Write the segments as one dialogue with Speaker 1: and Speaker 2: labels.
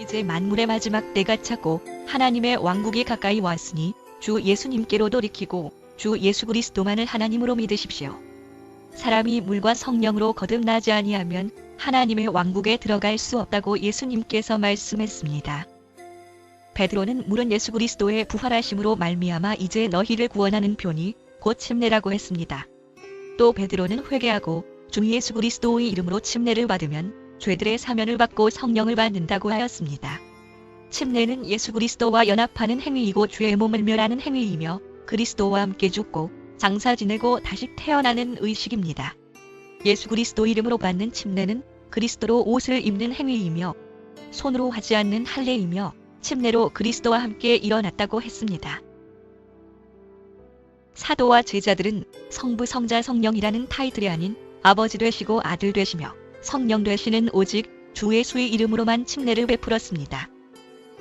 Speaker 1: 이제 만물의 마지막 때가 차고 하나님의 왕국이 가까이 왔으니 주 예수님께로 돌이키고 주 예수 그리스도만을 하나님으로 믿으십시오. 사람이 물과 성령으로 거듭나지 아니하면 하나님의 왕국에 들어갈 수 없다고 예수님께서 말씀했습니다. 베드로는 물은 예수 그리스도의 부활하심으로 말미암아 이제 너희를 구원하는 표니 곧 침례라고 했습니다. 또 베드로는 회개하고 주 예수 그리스도의 이름으로 침례를 받으면 죄들의 사면을 받고 성령을 받는다고 하였습니다. 침례는 예수 그리스도와 연합하는 행위이고 죄의 몸을 멸하는 행위이며 그리스도와 함께 죽고 장사 지내고 다시 태어나는 의식입니다. 예수 그리스도 이름으로 받는 침례는 그리스도로 옷을 입는 행위이며 손으로 하지 않는 할례이며 침례로 그리스도와 함께 일어났다고 했습니다. 사도와 제자들은 성부 성자 성령이라는 타이틀이 아닌 아버지 되시고 아들 되시며 성령 되시는 오직 주 예수의 이름으로만 침례를 베풀었습니다.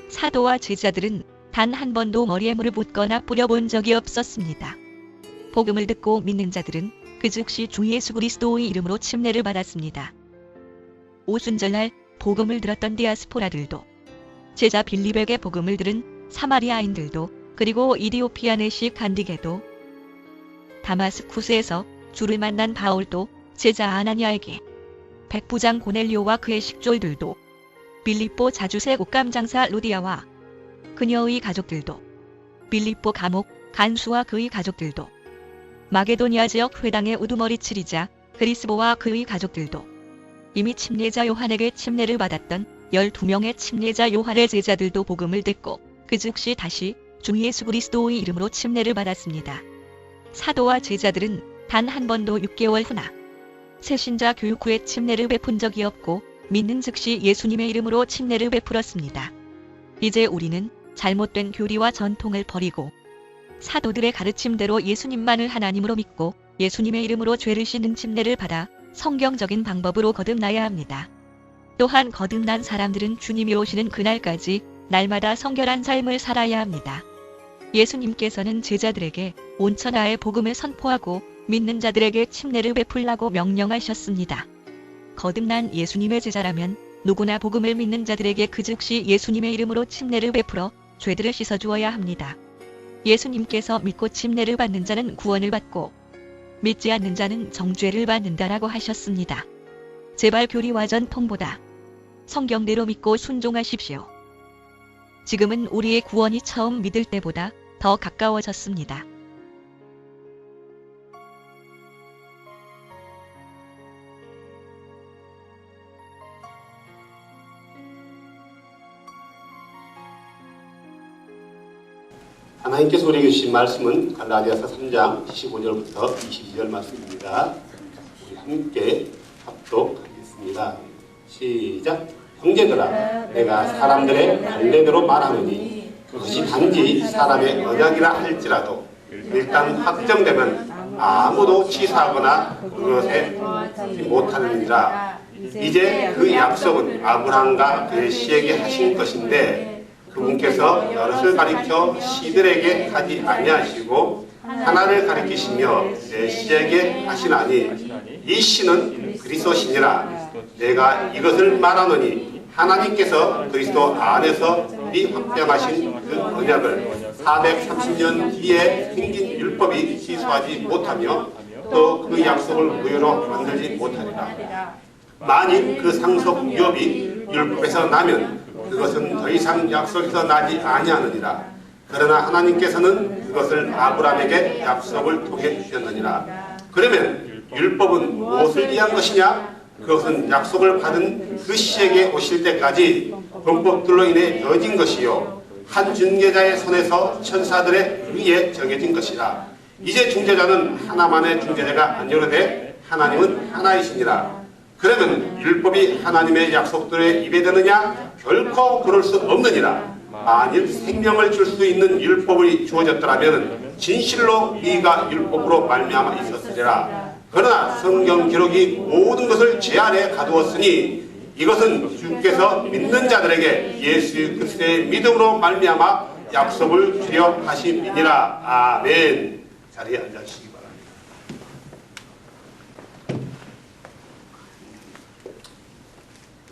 Speaker 1: 사도와 제자들은 단 한 번도 머리에 물을 붓거나 뿌려본 적이 없었습니다. 복음을 듣고 믿는 자들은 그 즉시 주 예수 그리스도의 이름으로 침례를 받았습니다. 오순절날 복음을 들었던 디아스포라들도, 제자 빌립에게 복음을 들은 사마리아인들도, 그리고 이디오피아 내시 간디게도, 다마스쿠스에서 주를 만난 바울도, 제자 아나니아에게 백부장 고넬료와 그의 식졸들도, 빌립보 자주세 옷감장사 루디아와 그녀의 가족들도, 빌립보 감옥 간수와 그의 가족들도, 마게도니아 지역 회당의 우두머리 치리자 그리스보와 그의 가족들도, 이미 침례자 요한에게 침례를 받았던 12명의 침례자 요한의 제자들도 복음을 듣고 그 즉시 다시 주 예수 그리스도의 이름으로 침례를 받았습니다. 사도와 제자들은 단 한 번도 6개월 후나 새신자 교육 후에 침례를 베푼 적이 없고 믿는 즉시 예수님의 이름으로 침례를 베풀었습니다. 이제 우리는 잘못된 교리와 전통을 버리고 사도들의 가르침대로 예수님만을 하나님으로 믿고 예수님의 이름으로 죄를 씻는 침례를 받아 성경적인 방법으로 거듭나야 합니다. 또한 거듭난 사람들은 주님이 오시는 그날까지 날마다 성결한 삶을 살아야 합니다. 예수님께서는 제자들에게 온 천하에 복음을 선포하고 믿는 자들에게 침례를 베풀라고 명령하셨습니다. 거듭난 예수님의 제자라면 누구나 복음을 믿는 자들에게 그 즉시 예수님의 이름으로 침례를 베풀어 죄들을 씻어주어야 합니다. 예수님께서 믿고 침례를 받는 자는 구원을 받고 믿지 않는 자는 정죄를 받는다라고 하셨습니다. 제발 교리와 전통보다 성경대로 믿고 순종하십시오. 지금은 우리의 구원이 처음 믿을 때보다 더 가까워졌습니다.
Speaker 2: 하나님께서 우리에게 주신 말씀은 갈라디아서 3장 15절부터 22절 말씀입니다. 우리 함께 합독하겠습니다. 시작! 형제들아, 내가 사람들의 관례대로 말하노니 그것이 단지 사람의 언약이라 할지라도 일단 확정되면 아무도 치사하거나 그것에 못하느니라. 이제 그 약속은 아브라함과 그의 씨에게 하신 것인데 그분께서 여럿을 가리켜 씨들에게 하지 아니하시고 하나를 가리키시며 내 씨에게 하시나니 이 씨는 그리스도시니라. 내가 이것을 말하노니 하나님께서 그리스도 안에서 이 확정하신 그 언약을 430년 뒤에 생긴 율법이 취소하지 못하며 또 그 약속을 무효로 만들지 못하리라. 만일 그 상속 유업이 율법에서 나면 그것은 더 이상 약속에서 나지 아니하느니라. 그러나 하나님께서는 그것을 아브라함에게 약속을 통해 주셨느니라. 그러면 율법은 무엇을 위한 것이냐? 그것은 약속을 받은 그 시에게 오실 때까지 범법들로 인해 여진 것이요 한 중개자의 손에서 천사들에 의해 정해진 것이라. 이제 중재자는 하나만의 중재자가 아니오되 하나님은 하나이시니라. 그러면 율법이 하나님의 약속들에 입에되느냐? 결코 그럴 수 없느니라. 만일 생명을 줄 수 있는 율법이 주어졌더라면 진실로 이가 율법으로 말미암아 있었으리라. 그러나 성경 기록이 모든 것을 제 안에 가두었으니 이것은 주께서 믿는 자들에게 예수 그리스도의 믿음으로 말미암아 약속을 주려 하심이니라. 아멘. 자리에 앉아주시기 바랍니다.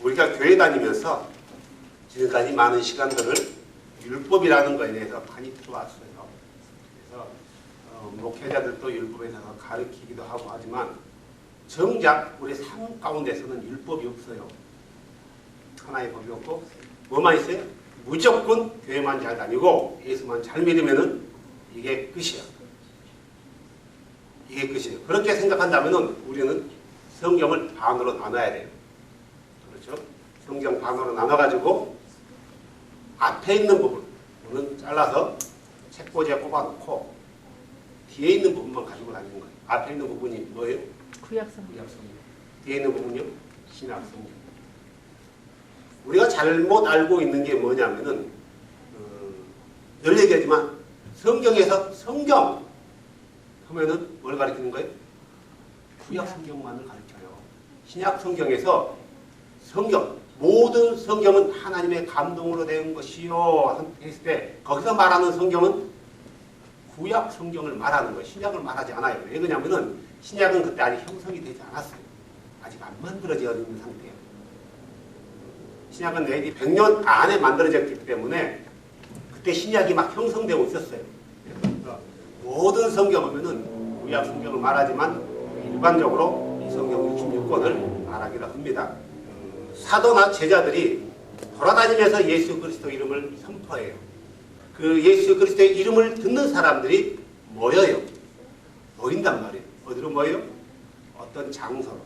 Speaker 2: 우리가 교회 다니면서 지금까지 많은 시간들을 율법이라는 것에 대해서 많이 들어왔어요. 그래서 목회자들도 율법에 대해서 가르치기도 하고 하지만 정작 우리 삶 가운데서는 율법이 없어요. 하나의 법이 없고 뭐만 있어요? 무조건 교회만 잘 다니고 예수만 잘 믿으면은 이게 끝이야. 이게 끝이에요. 그렇게 생각한다면은 우리는 성경을 반으로 나눠야 돼요. 그렇죠? 성경 반으로 나눠가지고 앞에 있는 부분은 잘라서 책꽂이에 꼽아놓고 뒤에 있는 부분만 가지고 다니는 거예요. 앞에 있는 부분이 뭐예요?
Speaker 3: 구약성경.
Speaker 2: 구약성경. 뒤에 있는 부분요? 신약성경. 우리가 잘못 알고 있는 게 뭐냐면은 늘 얘기하지만 성경에서 성경 하면은 뭘 가르치는 거예요? 구약성경만을 가르쳐요. 신약성경에서 성경 모든 성경은 하나님의 감동으로 된 것이요 했을 때 거기서 말하는 성경은 구약 성경을 말하는 거예요. 신약을 말하지 않아요. 왜 그러냐면은 신약은 그때 아직 형성이 되지 않았어요. 아직 안 만들어져 있는 상태예요. 신약은 AD 100년 안에 만들어졌기 때문에 그때 신약이 막 형성되고 있었어요. 그래서 모든 성경 하면은 구약 성경을 말하지만 일반적으로 이 성경 66권을 말하기도 합니다. 사도나 제자들이 돌아다니면서 예수 그리스도 이름을 선포해요. 그 예수 그리스도의 이름을 듣는 사람들이 모여요. 모인단 말이에요. 어디로 모여요? 어떤 장소로.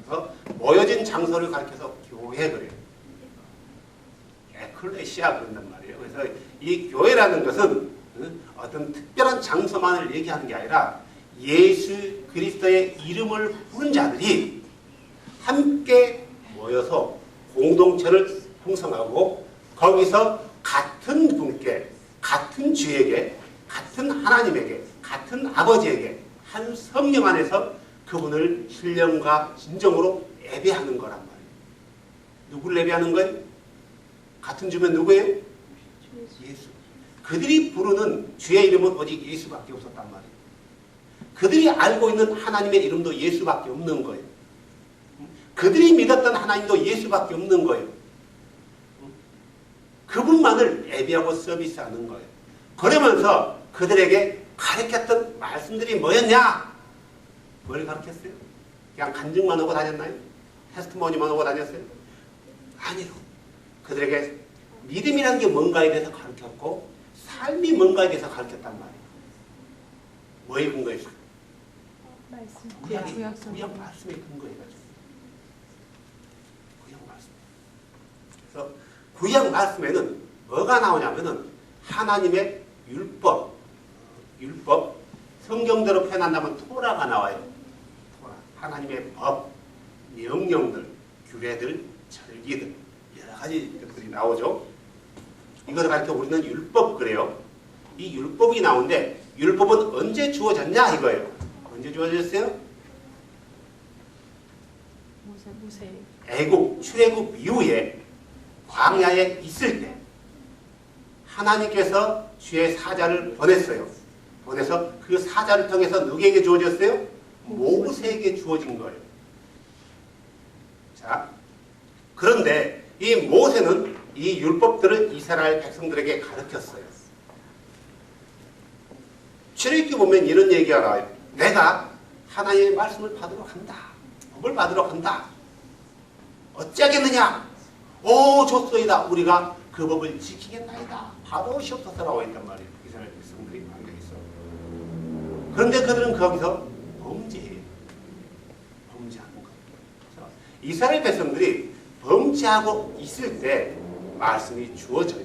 Speaker 2: 그래서 모여진 장소를 가리켜서 교회 그래요. 에클레시아 그런단 말이에요. 그래서 이 교회라는 것은 어떤 특별한 장소만을 얘기하는 게 아니라 예수 그리스도의 이름을 부른 자들이 함께 모여서 공동체를 형성하고 거기서 같은 분께, 같은 주에게, 같은 하나님에게, 같은 아버지에게 한 성령 안에서 그분을 신령과 진정으로 예배하는 거란 말이에요. 누구를 예배하는 거예요? 같은 주면 누구예요? 예수. 그들이 부르는 주의 이름은 오직 예수밖에 없었단 말이에요. 그들이 알고 있는 하나님의 이름도 예수밖에 없는 거예요. 그들이 믿었던 하나님도 예수밖에 없는 거예요. 그분만을 예배하고 서비스하는 거예요. 그러면서 그들에게 가르쳤던 말씀들이 뭐였냐? 뭘 가르쳤어요? 그냥 간증만 하고 다녔나요? 테스트모니만 하고 다녔어요? 아니요. 그들에게 믿음이라는 게 뭔가에 대해서 가르쳤고 삶이 뭔가에 대해서 가르쳤단 말이에요. 뭐에 근거해서?
Speaker 3: 말씀.
Speaker 2: 구약 말씀에 근거해가지고. 구약 말씀. 그래서 구약 말씀에는 뭐가 나오냐면은 하나님의 율법, 성경대로 표현한다면 토라가 나와요. 토라. 하나님의 법, 명령들, 규례들, 절기들 여러 가지 것들이 나오죠. 이걸 가르쳐 우리는 율법 그래요. 이 율법이 나오는데 율법은 언제 주어졌냐 이거예요. 언제 주어졌어요?
Speaker 3: 모세.
Speaker 2: 애국, 출애굽 이후에 광야에 있을 때 하나님께서 주의 사자를 보냈어요. 보내서 그 사자를 통해서 누구에게 주어졌어요? 모세에게 주어진 거예요. 자, 그런데 이 모세는 이 율법들을 이스라엘 백성들에게 가르쳤어요. 출애굽기 보면 이런 얘기가 나와요. 내가 하나님의 말씀을 받으러 간다. 법을 받으러 간다. 어찌하겠느냐? 오 좋소이다. 우리가 그 법을 지키겠나이다. 받아오시옵소서라고 했단 말이에요. 이스라엘 백성들이 말하겠어. 그런데 그들은 거기서 범죄해요. 범죄하는 거예요. 이스라엘 백성들이 범죄하고 있을 때 말씀이 주어져요.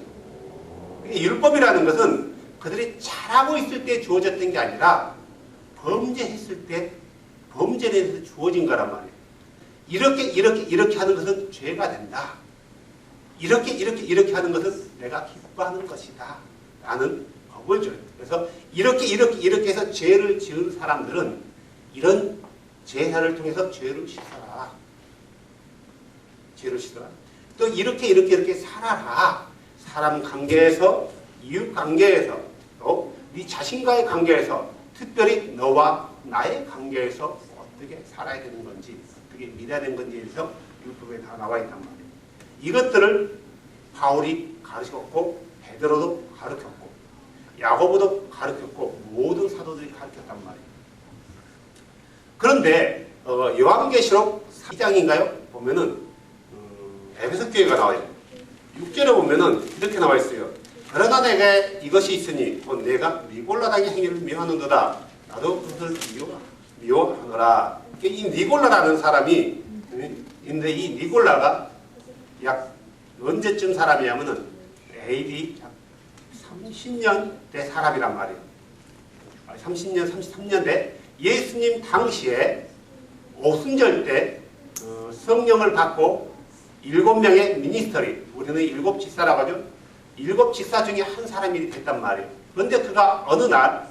Speaker 2: 율법이라는 것은 그들이 잘하고 있을 때 주어졌던 게 아니라 범죄했을 때 범죄에 대해서 주어진 거란 말이에요. 이렇게 하는 것은 죄가 된다. 이렇게 하는 것은 내가 기뻐하는 것이다. 라는 법을 줘요. 그래서 이렇게 해서 죄를 지은 사람들은 이런 제사를 통해서 죄를 씻어라. 죄를 씻어라. 또 이렇게 살아라. 사람 관계에서, 이웃 관계에서, 또 네 자신과의 관계에서, 특별히 너와 나의 관계에서 어떻게 살아야 되는 건지, 어떻게 믿어야 되는 건지에 대해서 율법에 다 나와 있단 말이에요. 이것들을 바울이 가르쳤고 베드로도 가르쳤고 야고보도 가르쳤고 모든 사도들이 가르쳤단 말이에요. 그런데 요한계시록 4장인가요? 보면은 에베소 교회가 나와요. 6절에 보면은 이렇게 나와 있어요. 그러나 내게 이것이 있으니 곧 내가 니골라당의 행위를 미워하는도다. 나도 그것을 미워하노라. 이 니골라라는 사람이 있는데 이 니골라가 약 언제쯤 사람이냐면은 AD 30년대 사람이란 말이에요. 30년, 33년대 예수님 당시에 오순절 때 성령을 받고 7명의 미니스터리, 우리는 7집사라고 하죠. 7집사 중에 한 사람이 됐단 말이에요. 그런데 그가 어느 날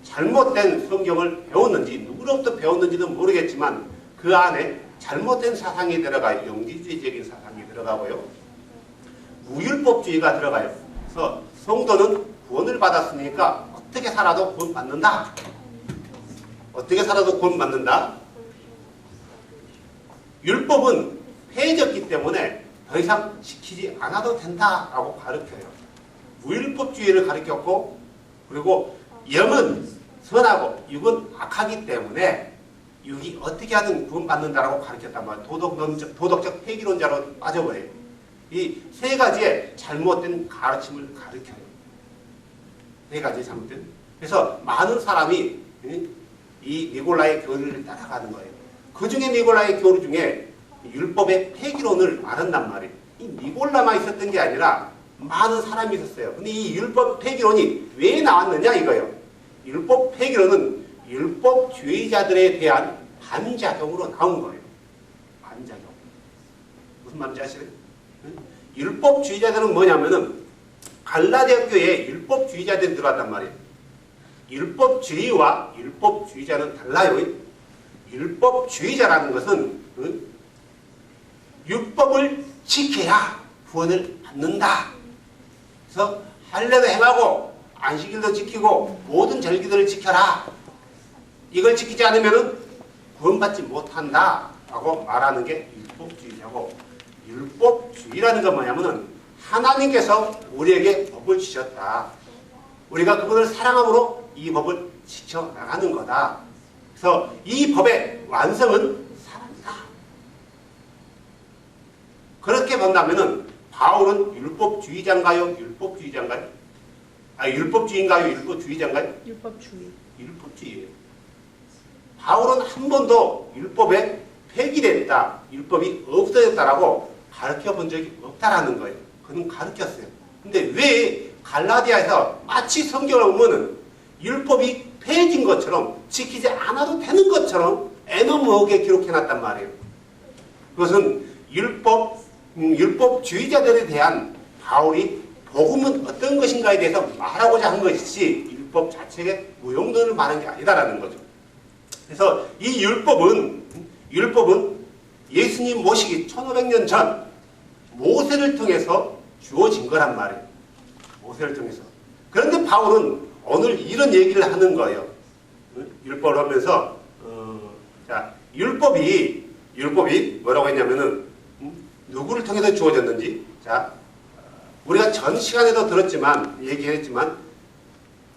Speaker 2: 잘못된 성경을 배웠는지 누구로부터 배웠는지는 모르겠지만 그 안에 잘못된 사상이 들어가요. 영지주의적인 사상이 들어가고요. 무율법주의가 들어가요. 그래서 성도는 구원을 받았으니까 어떻게 살아도 구원받는다. 어떻게 살아도 구원받는다. 율법은 폐해졌기 때문에 더 이상 지키지 않아도 된다라고 가르쳐요. 무율법주의를 가르쳤고 그리고 영은 선하고 육은 악하기 때문에 육이 어떻게 하든 구원받는다라고 가르쳤단 말이에요. 도덕적 폐기론자로 빠져버려요. 이 세 가지의 잘못된 가르침을 가르쳐요. 세 가지 잘못된. 그래서 많은 사람이 이 니골라의 교리를 따라가는 거예요. 그 중에 니골라의 교리 중에 율법의 폐기론을 말한단 말이에요. 이 니골라만 있었던 게 아니라 많은 사람이 있었어요. 근데 이 율법 폐기론이 왜 나왔느냐 이거예요. 율법 폐기론은 율법주의자들에 대한 반작용으로 나온 거예요. 반작용. 무슨 말인지 아시나요? 율법주의자들은 뭐냐면은 갈라디아 교회에 율법주의자들이 들어왔단 말이에요. 율법주의와 율법주의자는 달라요. 율법주의자라는 것은 율법을 지켜야 구원을 받는다. 그래서 할례도 행하고 안식일도 지키고 모든 절기들을 지켜라. 이걸 지키지 않으면 구원받지 못한다 라고 말하는 게 율법주의자고, 율법주의라는 건 뭐냐면은 하나님께서 우리에게 법을 주셨다. 우리가 그분을 사랑함으로 이 법을 지켜나가는 거다. 그래서 이 법의 완성은 사랑이다. 그렇게 본다면은 바울은 율법주의자인가요? 율법주의자인가요? 율법주의인가요? 율법주의자인가요?
Speaker 3: 율법주의.
Speaker 2: 율법주의예요. 바울은 한 번도 율법에 폐기됐다, 율법이 없어졌다라고 가르쳐 본 적이 없다라는 거예요. 그는 가르쳤어요. 근데 왜 갈라디아에서 마치 성경을 보면은 율법이 폐해진 것처럼 지키지 않아도 되는 것처럼 애너무하게 기록해놨단 말이에요. 그것은 율법주의자들에 대한 바울이 복음은 어떤 것인가에 대해서 말하고자 한 것이지 율법 자체의 무용론을 말한 게 아니다라는 거죠. 그래서 이 율법은 예수님 모시기 1500년 전 모세를 통해서 주어진 거란 말이에요. 모세를 통해서. 그런데 바울은 오늘 이런 얘기를 하는 거예요. 율법을 하면서 율법이 뭐라고 했냐면은 누구를 통해서 주어졌는지, 자, 우리가 전 시간에도 들었지만 얘기했지만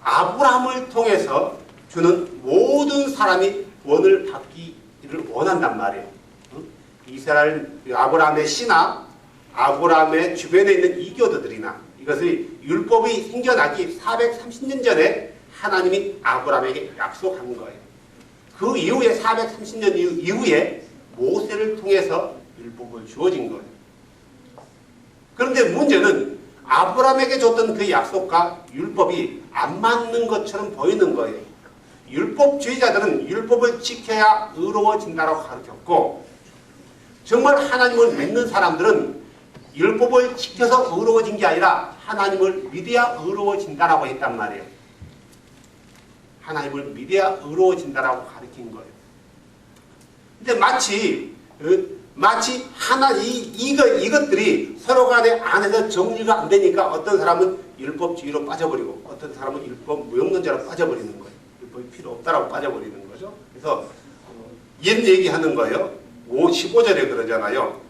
Speaker 2: 아브라함을 통해서 주는 모든 사람이 구원을 받기를 원한단 말이에요. 이스라엘 아브라함의 신하, 아브라함의 주변에 있는 이교도들이나 이것을 율법이 생겨나기 430년 전에 하나님이 아브라함에게 약속한 거예요. 그 이후에 430년 이후에 모세를 통해서 율법을 주어진 거예요. 그런데 문제는 아브라함에게 줬던 그 약속과 율법이 안 맞는 것처럼 보이는 거예요. 율법주의자들은 율법을 지켜야 의로워진다고 가르쳤고, 정말 하나님을 믿는 사람들은 율법을 지켜서 의로워진 게 아니라 하나님을 믿어야 의로워진다라고 했단 말이에요. 하나님을 믿어야 의로워진다라고 가르친 거예요. 근데 마치 이것들이 서로 간에 안에서 정리가 안 되니까 어떤 사람은 율법주의로 빠져버리고 어떤 사람은 율법 무용론자로 빠져버리는 거예요. 율법이 필요 없다라고 빠져버리는 거죠. 그래서 옛 얘기하는 거예요. 15절에 그러잖아요.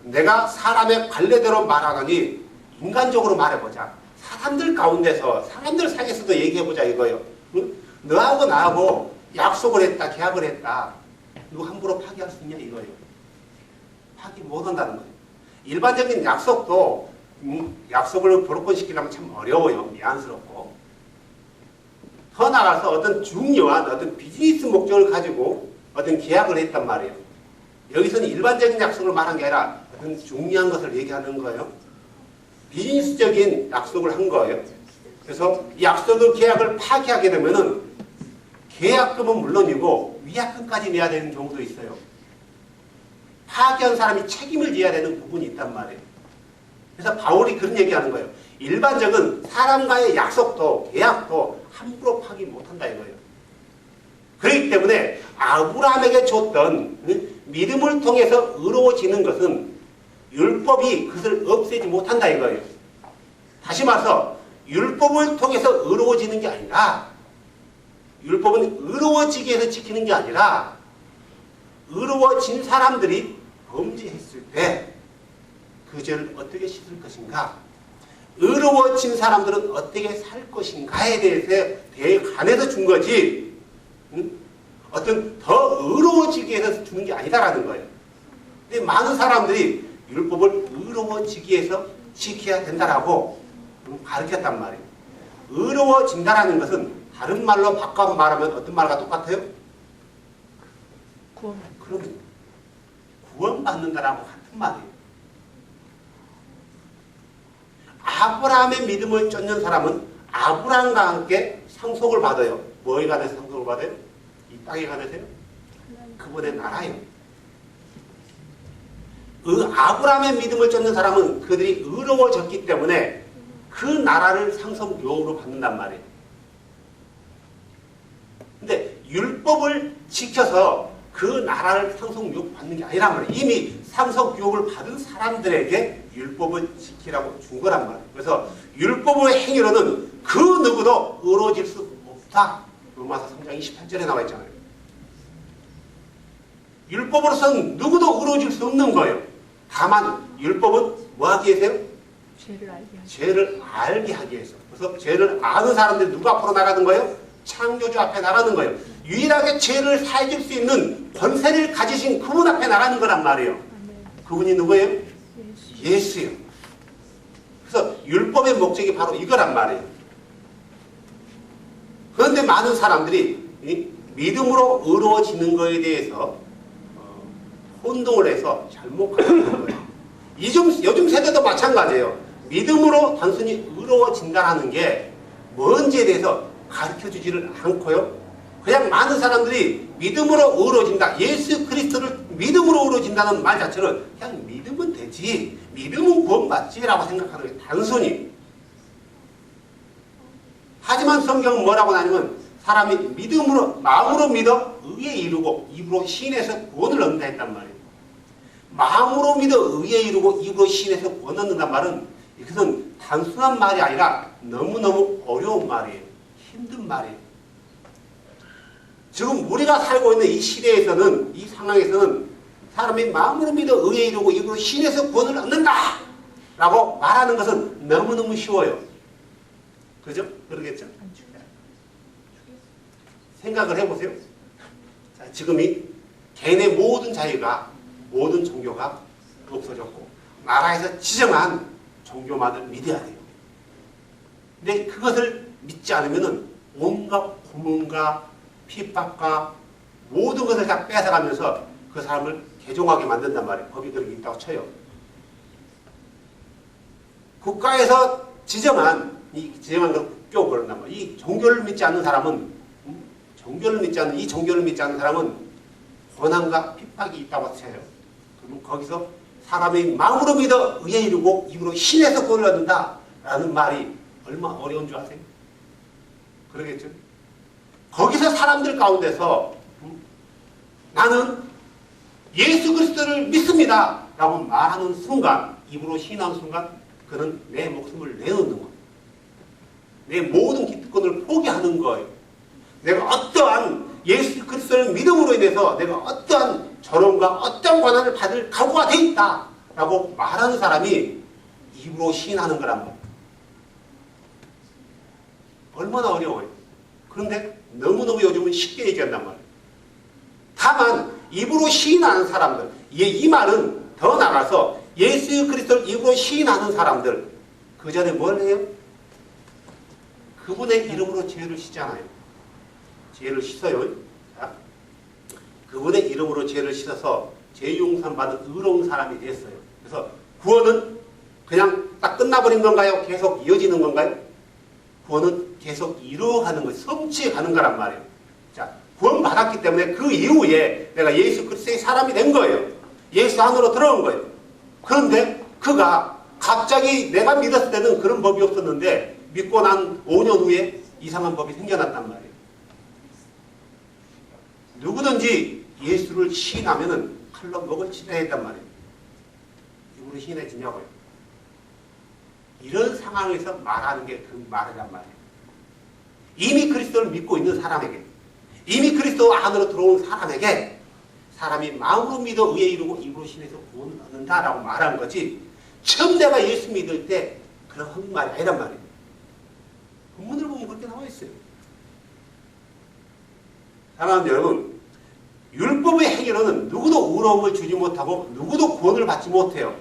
Speaker 2: 내가 사람의 관례대로 말하더니 인간적으로 말해보자. 사람들 가운데서 사람들 사이에서도 얘기해보자 이거요. 응? 너하고 나하고 약속을 했다, 계약을 했다. 이거 함부로 파기할 수 있냐 이거요. 파기 못한다는 거예요. 일반적인 약속도 약속을 불업권시키려면 참 어려워요. 미안스럽고. 더 나아가서 어떤 중요한 어떤 비즈니스 목적을 가지고 어떤 계약을 했단 말이에요. 여기서는 일반적인 약속을 말한 게 아니라 어떤 중요한 것을 얘기하는 거예요. 비즈니스적인 약속을 한 거예요. 그래서 약속을 계약을 파기하게 되면은 계약금은 물론이고 위약금까지 내야 되는 경우도 있어요. 파기한 사람이 책임을 져야 되는 부분이 있단 말이에요. 그래서 바울이 그런 얘기하는 거예요. 일반적인 사람과의 약속도 계약도 함부로 파기 못한다 이거예요. 그렇기 때문에 아브라함에게 줬던 믿음을 통해서 의로워지는 것은 율법이 그것을 없애지 못한다 이거예요. 다시 말해서 율법을 통해서 의로워지는 게 아니라 율법은 의로워지기 위해서 지키는 게 아니라 의로워진 사람들이 범죄했을 때 그 죄를 어떻게 씻을 것인가, 의로워진 사람들은 어떻게 살 것인가에 대해 관해서 준 거지 어떤 더 의로워지기 위해서 주는 게 아니다라는 거예요. 근데 많은 사람들이 율법을 의로워지기 위해서 지켜야 된다라고 가르쳤단 말이에요. 의로워진다라는 것은 다른 말로 바꿔 말하면 어떤 말과 똑같아요? 그러면 구원받는다라고 같은 말이에요. 아브라함의 믿음을 쫓는 사람은 아브라함과 함께 상속을 받아요. 뭐에 관해서 상속을 받아요? 이 땅에 관해서요? 그분의 나라요. 아브라함의 믿음을 쫓는 사람은 그들이 의로워졌기 때문에 그 나라를 상속요으로 받는단 말이에요. 근데 율법을 지켜서 그 나라를 상속유혹 받는 게 아니란 말이에요. 이미 상속유혹을 받은 사람들에게 율법을 지키라고 준 거란 말이에요. 그래서 율법의 행위로는 그 누구도 의로워질 수 없다. 로마서 3장 28절에 나와 있잖아요. 율법으로서는 누구도 의로워질 수 없는 거예요. 다만 율법은 뭐 하기 위해서요? 죄를 알게 하기 위해서. 그래서 죄를 아는 사람들이 누구 앞으로 나가는 거예요? 창조주 앞에 나가는 거예요. 유일하게 죄를 사해줄 수 있는 권세를 가지신 그분 앞에 나가는 거란 말이에요. 그분이 누구예요? 예수예요. 그래서 율법의 목적이 바로 이거란 말이에요. 그런데 많은 사람들이 믿음으로 의로워지는 것에 대해서 혼동을 해서 잘못 가르치는 거예요. 요즘 세대도 마찬가지예요. 믿음으로 단순히 의로워진다는 게 뭔지에 대해서 가르쳐주지를 않고요. 그냥 많은 사람들이 믿음으로 의로워진다. 예수 그리스도를 믿음으로 의로워진다는 말 자체는 그냥 믿으면 되지. 믿음은 구원받지라고 생각하는 거예요. 단순히. 하지만 성경은 뭐라고 하냐면 사람이 믿음으로 마음으로 믿어 의에 이루고 입으로 시인해서 구원을 얻는다 했단 말이에요. 마음으로 믿어 의에 이루고 입으로 시인해서 구원 얻는단 말은 이것은 단순한 말이 아니라 너무너무 어려운 말이에요. 힘든 말이에요. 지금 우리가 살고 있는 이 시대에서는, 이 상황에서는 사람이 마음으로 믿어 의에 이루고 입으로 시인해서 구원을 얻는다! 라고 말하는 것은 너무너무 쉬워요. 그죠? 그러겠죠? 생각을 해보세요. 자, 지금 이 개인의 모든 자유가, 모든 종교가 없어졌고 나라에서 지정한 종교만을 믿어야 돼요. 근데 그것을 믿지 않으면 온갖 고문과 핍박과 모든 것을 다 뺏어가면서 그 사람을 개종하게 만든단 말이에요. 법이 그렇게 있다고 쳐요. 국가에서 지정한 걸 껴 그런단 말이에요. 이 종교를 믿지 않는 사람은 이 종교를 믿지 않는 사람은 고난과 핍박이 있다고 쳐요. 그러면 거기서 사람이 마음으로 믿어 의에 이르고 입으로 신에서 구원을 얻는다 라는 말이 얼마나 어려운 줄 아세요? 그러겠죠? 거기서 사람들 가운데서 나는 예수 그리스도를 믿습니다 라고 말하는 순간, 입으로 신하는 순간 그는 내 목숨을 내놓는 거예요. 내 모든 기득권을 포기하는 거예요. 내가 어떠한 예수 그리스도를 믿음으로 인해서 내가 어떠한 저론과 어떠한 권한을 받을 각오가 돼 있다 라고 말하는 사람이 입으로 시인하는 거란 말이에요. 얼마나 어려워요. 그런데 너무너무 요즘은 쉽게 얘기한단 말이에요. 다만 입으로 시인하는 사람들, 이 말은 더 나가서 예수 그리스도를 입으로 시인하는 사람들, 그 전에 뭘 해요? 그분의 이름으로 죄를 씻잖아요. 죄를 씻어요. 자, 그분의 이름으로 죄를 씻어서 죄 용서를 받은 의로운 사람이 됐어요. 그래서 구원은 그냥 딱 끝나버린 건가요? 계속 이어지는 건가요? 구원은 계속 이루어가는 거예요. 성취해가는 거란 말이에요. 자, 구원 받았기 때문에 그 이후에 내가 예수 그리스도의 사람이 된 거예요. 예수 안으로 들어온 거예요. 그런데 그가 갑자기 내가 믿었을 때는 그런 법이 없었는데 믿고 난 5년 후에 이상한 법이 생겨났단 말이에요. 누구든지 예수를 시인하면은 칼로 목을 치러야 했단 말이에요. 입으로 시인해지냐고요. 이런 상황에서 말하는 게 그 말이란 말이에요. 이미 그리스도를 믿고 있는 사람에게, 이미 그리스도 안으로 들어온 사람에게 사람이 마음으로 믿어 의에 이르고 입으로 신해서 구원을 얻는다라고 말하는 거지, 처음 내가 예수 믿을 때 그런 헛말이 아니란 말이에요. 본문을 보면 그렇게 나와 있어요. 사랑하는 여러분, 율법의 행위로는 누구도 의로움을 주지 못하고 누구도 구원을 받지 못해요.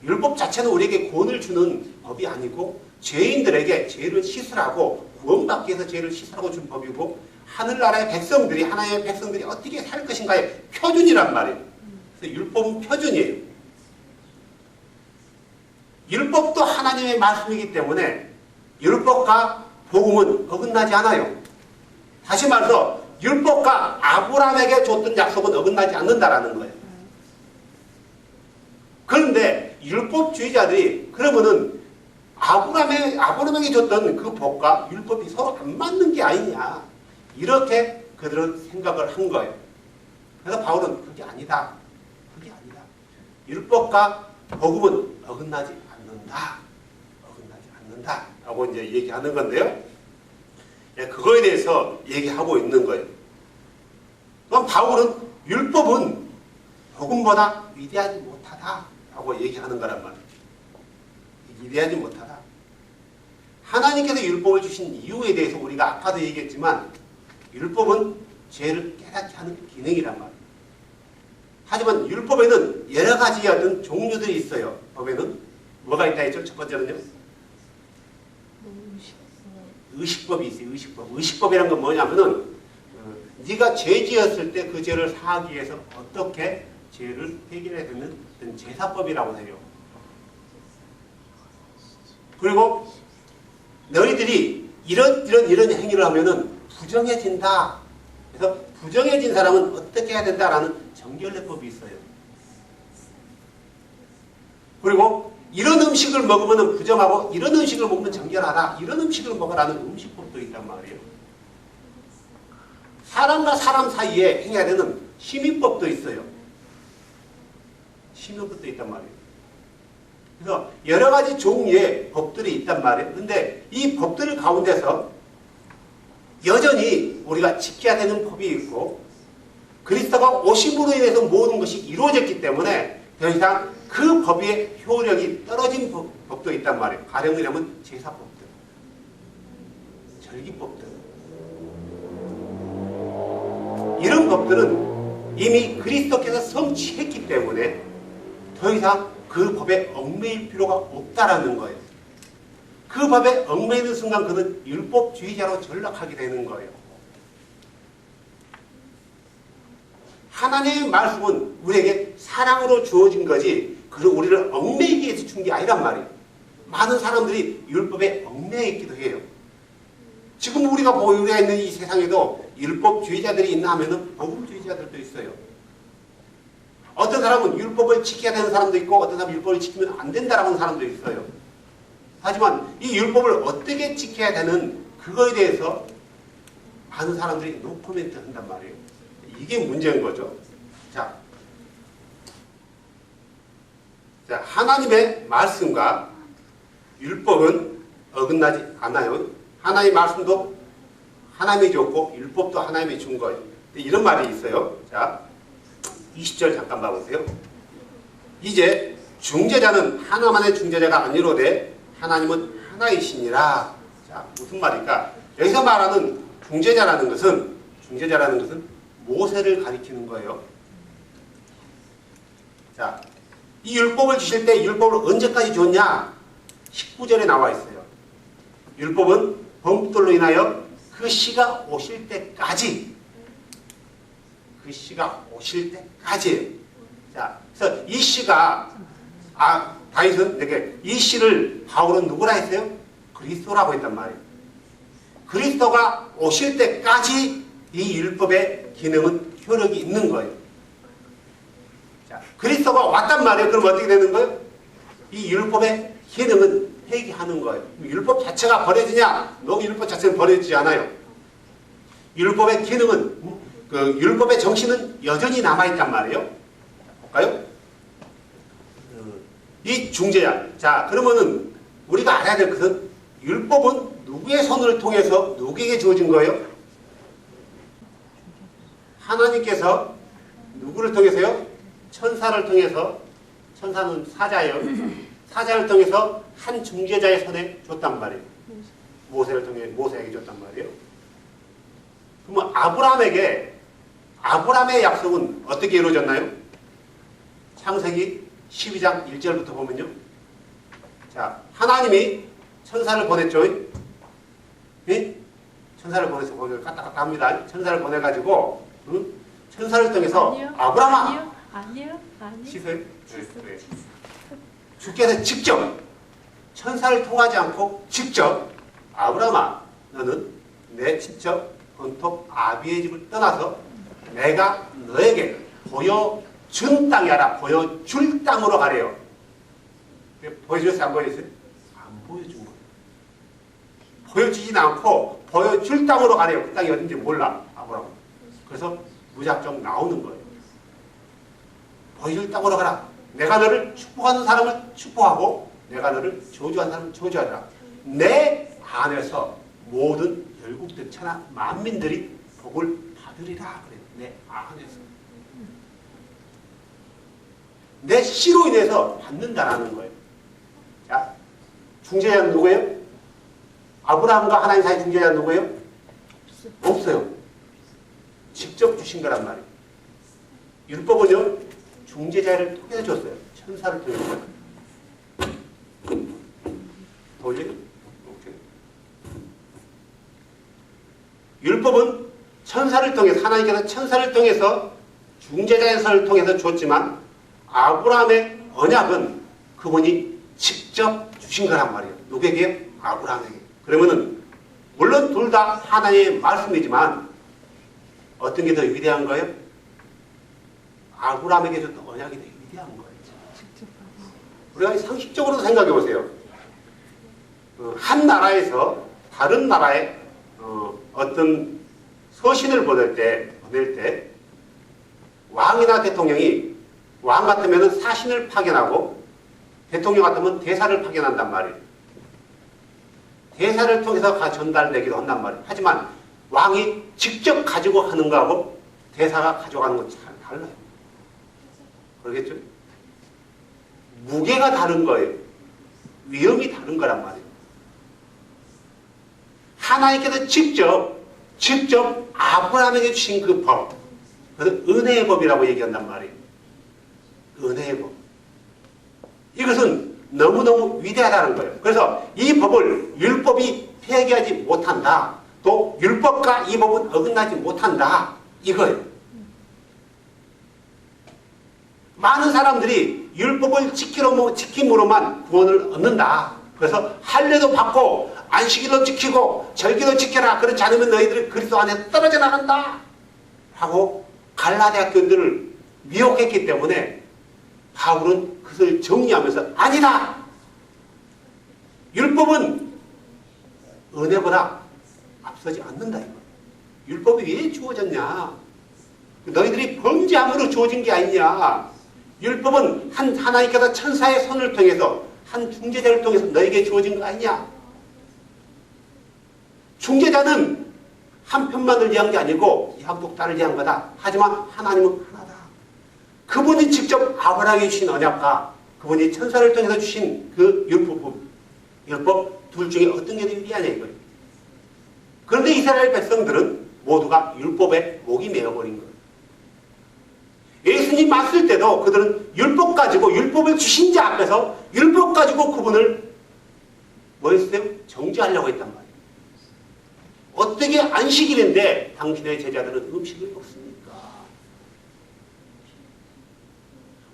Speaker 2: 율법 자체는 우리에게 구원을 주는 법이 아니고 죄인들에게 죄를 씻으라고, 구원받기 위해서 죄를 씻으라고 준 법이고, 하늘나라의 백성들이, 하나님의 백성들이 어떻게 살 것인가의 표준이란 말이에요. 그래서 율법은 표준이에요. 율법도 하나님의 말씀이기 때문에 율법과 복음은 어긋나지 않아요. 다시 말해서 율법과 아브라함에게 줬던 약속은 어긋나지 않는다라는 거예요. 그런데 율법주의자들이 그러면은 아브라함에게 줬던 그 복과 율법이 서로 안 맞는 게 아니냐, 이렇게 그들은 생각을 한 거예요. 그래서 바울은 그게 아니다. 그게 아니다. 율법과 복음은 어긋나지 않는다. 어긋나지 않는다. 라고 이제 얘기하는 건데요. 예, 그거에 대해서 얘기하고 있는 거예요. 그럼 바울은 율법은 복음보다 위대하지 못하다. 라고 얘기하는 거란 말이에요. 위대하지 못하다. 하나님께서 율법을 주신 이유에 대해서 우리가 아까도 얘기했지만 율법은 죄를 깨닫게 하는 기능이란 말이에요. 하지만 율법에는 여러 가지 어떤 종류들이 있어요. 법에는 뭐가 있다 했죠? 첫 번째는요? 의식법이 있어요. 의식법. 의식법이란 건 뭐냐면은 네가 죄 지었을 때 그 죄를 사하기 위해서 어떻게 죄를 해결해야 되는 제사법이라고 해요. 그리고 너희들이 이런 행위를 하면은 부정해진다. 그래서 부정해진 사람은 어떻게 해야 된다라는 정결례법이 있어요. 그리고 이런 음식을 먹으면 부정하고 이런 음식을 먹으면 정결하다. 이런 음식을 먹으라는 음식법도 있단 말이에요. 사람과 사람 사이에 행해야 되는 시민법도 있어요. 시민법도 있단 말이에요. 그래서 여러 가지 종류의 법들이 있단 말이에요. 그런데 이 법들 가운데서 여전히 우리가 지켜야 되는 법이 있고, 그리스도가 오심으로 인해서 모든 것이 이루어졌기 때문에 더 이상 그 법의 효력이 떨어진 법도 있단 말이에요. 가령이라면 제사법들, 절기법들. 이런 법들은 이미 그리스도께서 성취했기 때문에 더 이상 그 법에 얽매일 필요가 없다라는 거예요. 그 법에 얽매이는 순간 그는 율법주의자로 전락하게 되는 거예요. 하나님의 말씀은 우리에게 사랑으로 주어진 거지, 그리고 우리를 얽매이기 위해서 준 게 아니란 말이에요. 많은 사람들이 율법에 얽매여 있기도 해요. 지금 우리가 보유해 있는 이 세상에도 율법주의자들이 있나 하면은 복음주의자들도 있어요. 어떤 사람은 율법을 지켜야 되는 사람도 있고, 어떤 사람은 율법을 지키면 안 된다라고 하는 사람도 있어요. 하지만 이 율법을 어떻게 지켜야 되는 그거에 대해서 많은 사람들이 노코멘트 한단 말이에요. 이게 문제인 거죠. 자, 하나님의 말씀과 율법은 어긋나지 않아요. 하나님의 말씀도 하나님이 줬고 율법도 하나님이 준 거예요. 이런 말이 있어요. 자, 20절 잠깐 봐보세요. 이제 중재자는 하나만의 중재자가 아니로되 하나님은 하나이시니라. 자, 무슨 말일까? 여기서 말하는 중재자라는 것은 모세를 가리키는 거예요. 자, 이 율법을 주실 때 율법을 언제까지 줬냐? 19절에 나와 있어요. 율법은 범법들로 인하여 그 시가 오실 때까지. 자, 그래서 이 시가 다윗은 이렇게 이 시를 바울은 누구라 했어요? 그리스도라고 했단 말이에요. 그리스도가 오실 때까지 이 율법의 기능은 효력이 있는 거예요. 자, 그리스도가 왔단 말이에요. 그럼 어떻게 되는 거예요? 이 율법의 기능은 폐기하는 거예요. 율법 자체가 버려지냐? 율법 자체는 버려지지 않아요. 율법의 기능은, 그 율법의 정신은 여전히 남아있단 말이에요. 볼까요? 이 중재자. 자, 그러면은 우리가 알아야 될 것은 율법은 누구의 손을 통해서 누구에게 주어진 거예요? 하나님께서 누구를 통해서요? 천사를 통해서, 천사는 사자예요. 사자를 통해서 한 중재자의 손에 줬단 말이에요. 모세에게 줬단 말이에요. 그러면 아브라함의 약속은 어떻게 이루어졌나요? 창세기 12장 1절부터 보면요. 자, 하나님이 천사를 보냈죠. 예? 천사를 보내서 거기를 갔다 합니다. 천사를 보내가지고, 천사를 통해서
Speaker 3: 아니요.
Speaker 2: 취소요? 네. 주께서 직접 천사를 통하지 않고 직접 아브라함아, 너는 내 친척 본토 아비의 집을 떠나서 내가 너에게 보여준 땅이 아니라 보여줄 땅으로 가래요. 보여줬어요? 안 보여줬어요? 안 보여준 거예요. 보여주진 않고 보여줄 땅으로 가래요. 그 땅이 어딘지 몰라, 아브라함. 그래서 무작정 나오는 거예요. 보여줄 땅으로 가라. 내가 너를 축복하는 사람을 축복하고 내가 너를 저주하는 사람을 저주하라. 내 안에서 모든 열국들 천하 만민들이 복을 받으리라. 그래요. 내 안에서. 내 씨로 인해서 받는다라는 거예요. 자, 중재자는 누구예요? 아브라함과 하나님 사이 중재자는 누구예요? 없어요. 직접 주신 거란 말이에요. 율법은요, 중재자를 통해서 줬어요. 천사를 통해서. 돌려요? 오케이. 율법은 천사를 통해서, 하나님께서 천사를 통해서 중재자의 손을 통해서 줬지만 아브라함의 언약은 그분이 직접 주신 거란 말이에요. 누구에게? 아브라함에게. 그러면은 물론 둘 다 하나님의 말씀이지만 어떤 게 더 위대한 거예요? 아브라함에게 줬던 언약이 더 위대한 거예요. 우리가 상식적으로 생각해 보세요. 한 나라에서 다른 나라에 어떤 서신을 보낼 때 왕이나 대통령이 왕 같으면 사신을 파견하고 대통령 같으면 대사를 파견한단 말이에요. 대사를 통해서 전달되기도 한단 말이에요. 하지만 왕이 직접 가지고 하는 거하고 대사가 가져가는 건 잘 달라요. 그러겠죠? 무게가 다른 거예요. 위험이 다른 거란 말이에요. 하나님께서 직접 아브라함에게 주신 그 법, 그것은 은혜의 법이라고 얘기한단 말이에요. 은혜의 법. 이것은 너무너무 위대하다는 거예요. 그래서 이 법을 율법이 폐기하지 못한다. 또 율법과 이 법은 어긋나지 못한다. 이거예요. 많은 사람들이 율법을 지킴으로만 구원을 얻는다. 그래서 할례도 받고 안식일도 지키고 절기도 지켜라. 그렇지 않으면 너희들이 그리스도 안에 떨어져 나간다. 하고 갈라디아 교인들을 미혹했기 때문에 바울은 그것을 정리하면서 아니다. 율법은 은혜보다 앞서지 않는다. 이거. 율법이 왜 주어졌냐? 너희들이 범죄함으로 주어진 게 아니냐? 율법은 하나님께서 천사의 손을 통해서 한 중재자를 통해서 너에게 주어진 거 아니냐? 중재자는 한 편만을 위한 게 아니고 양쪽 다를 위한 거다. 하지만 하나님은 하나다. 그 그분이 직접 아브라함에게 주신 언약과 그분이 천사를 통해서 주신 그 율법 둘 중에 어떤 게 더 유리하냐 이거예요. 그런데 이스라엘 백성들은 모두가 율법에 목이 메어버린 거예요. 예수님 왔을 때도 그들은 율법 가지고 율법을 주신 자 앞에서 율법 가지고 그분을 뭐 했어요? 정죄하려고 했단 말이에요. 어떻게 안식일인데 당신의 제자들은 음식을 먹습니까?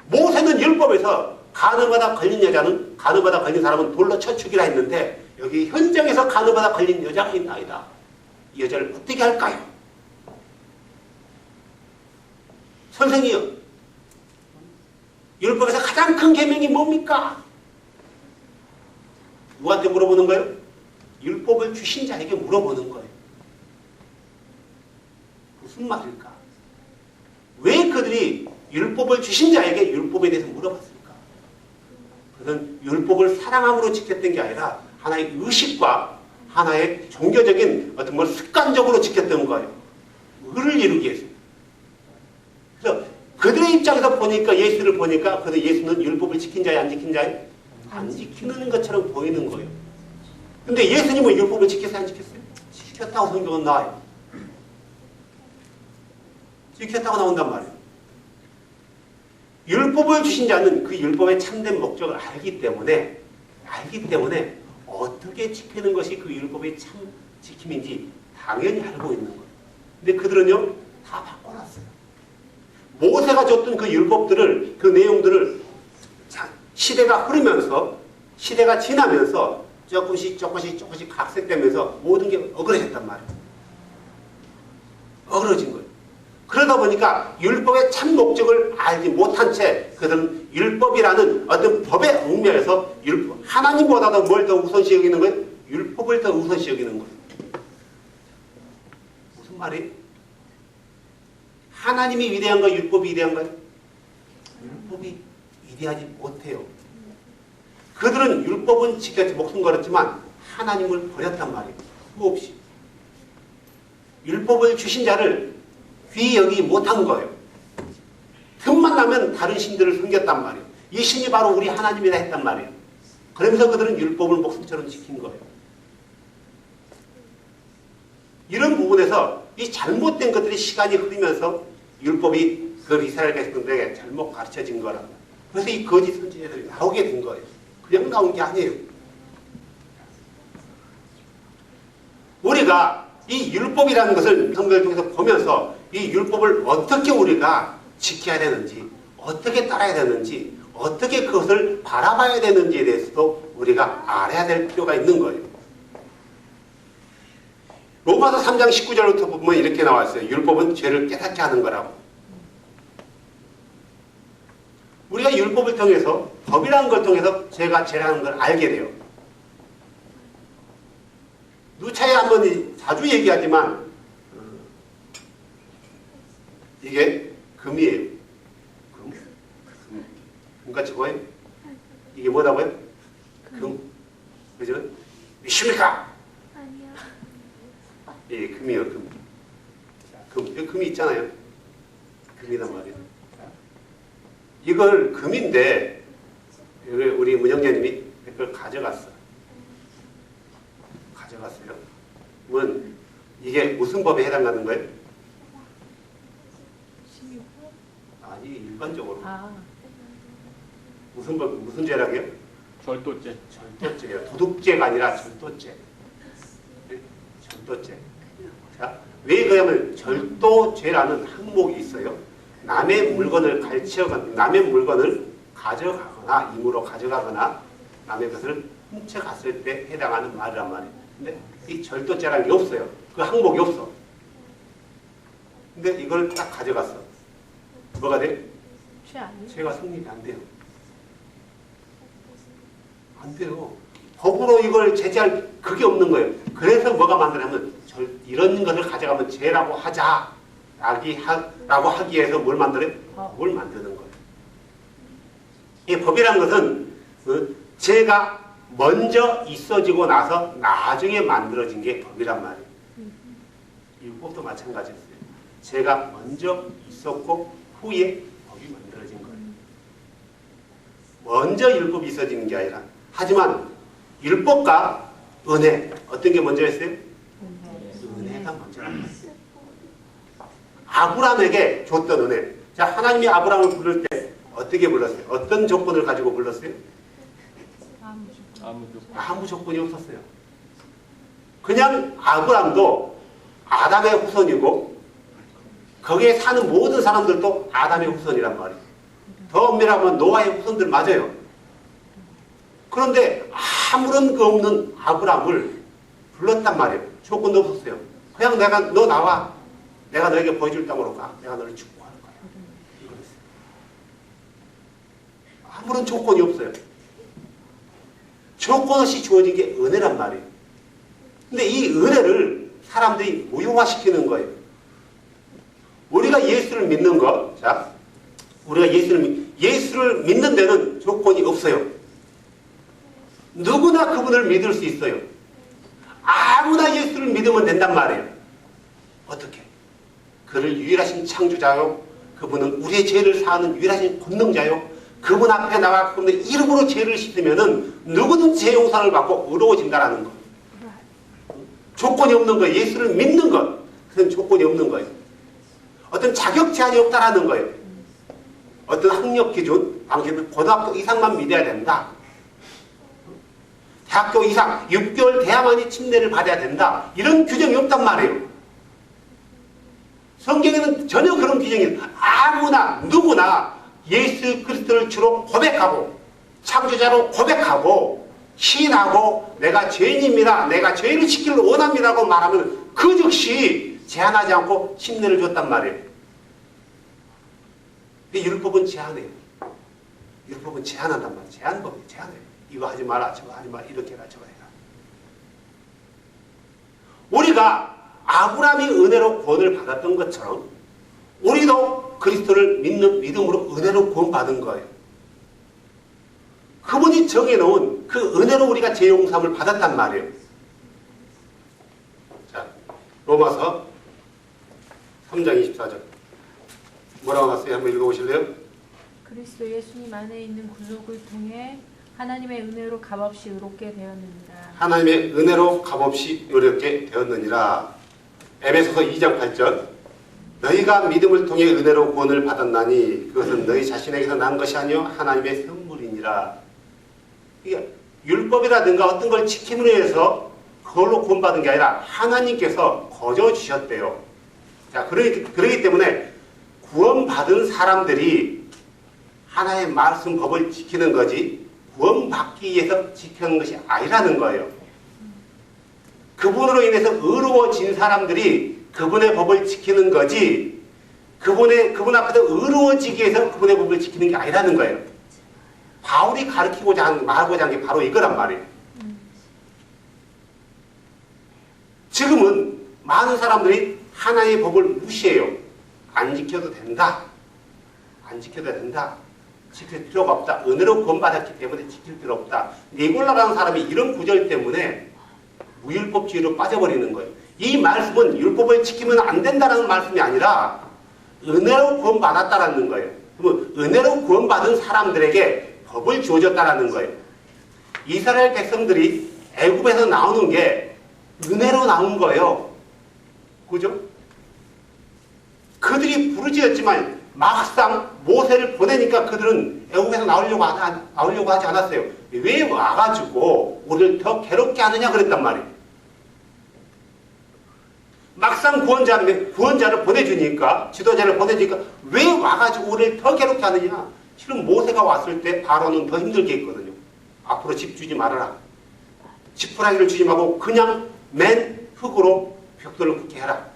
Speaker 2: 모세는 율법에서 간음하다 걸린 여자는 간음하다 걸린 사람은 돌로 쳐 죽이라 했는데 여기 현장에서 간음하다 걸린 여자가 있나이다. 이 여자를 어떻게 할까요? 선생이요. 율법에서 가장 큰 계명이 뭡니까? 누구한테 물어보는 거예요? 율법을 주신 자에게 물어보는 거예요. 무슨 말일까? 왜 그들이 율법을 주신 자에게 율법에 대해서 물어봤을까? 그것은 율법을 사랑함으로 지켰던 게 아니라 하나의 의식과 하나의 종교적인 어떤 걸 습관적으로 지켰던 거예요. 의를 이루기 위해서. 그래서 그들의 입장에서 보니까 예수를 보니까 그들 예수는 율법을 지킨 자예요? 안 지킨 자예요? 안 지키는 것처럼 보이는 거예요. 근데 예수님은 율법을 지켰어요? 안 지켰어요? 지켰다고 성경은 나와요. 지켰다고 나온단 말이에요. 율법을 주신 자는 그 율법의 참된 목적을 알기 때문에 어떻게 지키는 것이 그 율법의 참 지킴인지 당연히 알고 있는 거예요. 근데 그들은요 다 바꿔놨어요. 모세가 줬던 그 율법들을 그 내용들을 시대가 흐르면서 시대가 지나면서 조금씩 각색되면서 모든 게 어그러졌단 말이에요. 어그러진 거예요. 그러다 보니까 율법의 참 목적을 알지 못한 채 그들은 율법이라는 어떤 법에 얽매여서 하나님보다도 뭘 더 우선시 여기는 거예요? 율법을 더 우선시 여기는 거예요. 무슨 말이에요? 하나님이 위대한 거예요? 율법이 위대한 거예요? 율법이 위대하지 못해요. 그들은 율법은 지켰지 목숨 걸었지만 하나님을 버렸단 말이에요. 수없이. 율법을 주신 자를 귀히 여기지 못한 거예요. 틈만 나면 다른 신들을 섬겼단 말이에요. 이 신이 바로 우리 하나님이라 했단 말이에요. 그러면서 그들은 율법을 목숨처럼 지킨 거예요. 이런 부분에서 이 잘못된 것들이 시간이 흐르면서 율법이 그 이스라엘 백성들에게 잘못 가르쳐진 거라고. 그래서 이 거짓 선지자들이 나오게 된 거예요. 그냥 나온 게 아니에요. 우리가 이 율법이라는 것을 성경을 통해서 보면서 이 율법을 어떻게 우리가 지켜야 되는지, 어떻게 따라야 되는지, 어떻게 그것을 바라봐야 되는지에 대해서도 우리가 알아야 될 필요가 있는 거예요. 로마서 3장 19절부터 보면 이렇게 나왔어요. 율법은 죄를 깨닫게 하는 거라고. 우리가 율법을 통해서, 법이라는 걸 통해서 죄가 죄라는 걸 알게 돼요. 누차에 한번 자주 얘기하지만 이게 금이에요. 금같이 보여요? 이게 뭐라고요? 금. 그죠? 믿습니까?
Speaker 3: 아니요.
Speaker 2: 예, 금이요, 금. 금. 금이 있잖아요. 금이란 말이에요. 이걸 금인데 우리 문영녀님이 그걸 가져갔어요. 그러면 이게 무슨 법에 해당하는 거예요? 아니, 일반적으로. 무슨 법, 무슨 죄라고요?
Speaker 4: 절도죄.
Speaker 2: 절도죄예요. 도둑죄가 아니라 절도죄. 절도죄. 자, 왜 그러냐면 절도죄라는 항목이 있어요. 남의 물건을 남의 물건을 가져가거나 임으로 가져가거나 남의 것을 훔쳐갔을 때 해당하는 말이란 말이에요. 근데 이 절도죄라는 게 없어요. 그 항목이 없어. 근데 이걸 딱 가져갔어. 뭐가 돼?
Speaker 3: 죄 아니에요?
Speaker 2: 죄가 성립이 안 돼요. 안 돼요. 법으로 이걸 제재할 그게 없는 거예요. 그래서 뭐가 만드냐면 이런 것을 가져가면 죄라고 하자. 라고 하기 위해서 뭘 만들어요? 법을 만드는 거예요. 이 법이라는 것은 죄가 먼저 있어지고 나서 나중에 만들어진 게 법이란 말이에요. 율법도 마찬가지였어요. 죄가 먼저 있었고 후에 법이 만들어진 먼저 율법이 있어지는 게 아니라, 하지만 율법과 은혜, 어떤 게 먼저였어요? 은혜가 먼저란 말이에요. 아브라함에게 줬던 은혜. 자, 하나님이 아브라함을 부를 때 어떻게 불렀어요? 어떤 조건을 가지고 불렀어요? 아무 조건이 없었어요. 그냥 아브라함도 아담의 후손이고 거기에 사는 모든 사람들도 아담의 후손이란 말이에요. 더 엄밀하면 노아의 후손들 맞아요. 그런데 아무런 거 없는 아브라함을 불렀단 말이에요. 조건도 없었어요. 그냥 너 나와. 내가 너에게 보여줄 땅으로 가. 내가 너를 축복할 거야. 이거였어요. 아무런 조건이 없어요. 조건 없이 주어진 게 은혜란 말이에요. 근데 이 은혜를 사람들이 무효화시키는 거예요. 우리가 예수를 믿는 것, 자, 우리가 예수를 믿는 데는 조건이 없어요. 누구나 그분을 믿을 수 있어요. 아무나 예수를 믿으면 된단 말이에요. 어떻게? 그를 유일하신 창조자요. 그분은 우리의 죄를 사하는 유일하신 권능자요. 그분 앞에 나가 그분의 이름으로 죄를 씻으면은 누구든 죄 용서를 받고 의로워진다라는 것. 조건이 없는 거예요. 예수를 믿는 것. 그건 조건이 없는 거예요. 어떤 자격 제한이 없다라는 거예요. 어떤 학력 기준, 당신은 고등학교 이상만 믿어야 된다. 대학교 이상 6개월 돼야만이 침례를 받아야 된다. 이런 규정이 없단 말이에요. 성경에는 전혀 그런 규정이 아무나 누구나 예수 그리스도를 주로 고백하고 창조자로 고백하고 시인하고 내가 죄인입니다. 내가 죄를 지키를 원합니다라고 말하면 그 즉시 제한하지 않고 침례를 줬단 말이에요. 근데 율법은 제한해요. 율법은 제한한단 말이에요. 제한법이에요. 제한해요. 이거 하지 마라, 저거 하지 마라, 이렇게 해라, 저거 해라. 우리가 아브라함이 은혜로 구원을 받았던 것처럼 우리도 그리스도를 믿는 믿음으로 은혜로 구원받은 거예요. 그분이 정해놓은 그 은혜로 우리가 죄 용서함을 받았단 말이에요. 자, 로마서 3장 24절 뭐라고 났어요? 한번 읽어보실래요?
Speaker 3: 그리스도 예수님 안에 있는 구속을 통해 하나님의 은혜로 값없이 의롭게 되었느니라.
Speaker 2: 하나님의 은혜로 값없이 의롭게 되었느니라. 에베소서 2장 8절 너희가 믿음을 통해 은혜로 구원을 받았나니 그것은 너희 자신에게서 난 것이 아니요 하나님의 선물이니라. 이게 율법이라든가 어떤 걸 지킴으로 해서 그걸로 구원받은 게 아니라 하나님께서 거저 주셨대요. 자, 그러기 때문에 구원받은 사람들이 하나의 말씀 법을 지키는 거지 구원받기 위해서 지키는 것이 아니라는 거예요. 그분으로 인해서 의로워진 사람들이 그분의 법을 지키는 거지 그분 앞에서 의로워지기 위해서 그분의 법을 지키는 게 아니라는 거예요. 바울이 말하고자 한 게 바로 이거란 말이에요. 지금은 많은 사람들이 하나의 법을 무시해요. 안 지켜도 된다. 안 지켜도 된다. 지킬 필요가 없다. 은혜로 구원받았기 때문에 지킬 필요 없다. 니골라라는 사람이 이런 구절 때문에 무율법주의로 빠져버리는 거예요. 이 말씀은 율법을 지키면 안 된다는 말씀이 아니라 은혜로 구원받았다라는 거예요. 그러면 은혜로 구원받은 사람들에게 법을 주어졌다라는 거예요. 이스라엘 백성들이 애굽에서 나오는 게 은혜로 나온 거예요. 그죠? 그들이 부르짖었지만 막상 모세를 보내니까 그들은 애굽에서 나오려고 하지 않았어요. 왜 와가지고 우리를 더 괴롭게 하느냐 그랬단 말이에요. 막상 구원자를 보내주니까 지도자를 보내주니까 왜 와가지고 우리를 더 괴롭게 하느냐. 실은 모세가 왔을 때 바로는 더 힘들게 했거든요. 앞으로 집 주지 말아라. 지푸라기를 주지 말고 그냥 맨 흙으로 벽돌을 긋게 해라.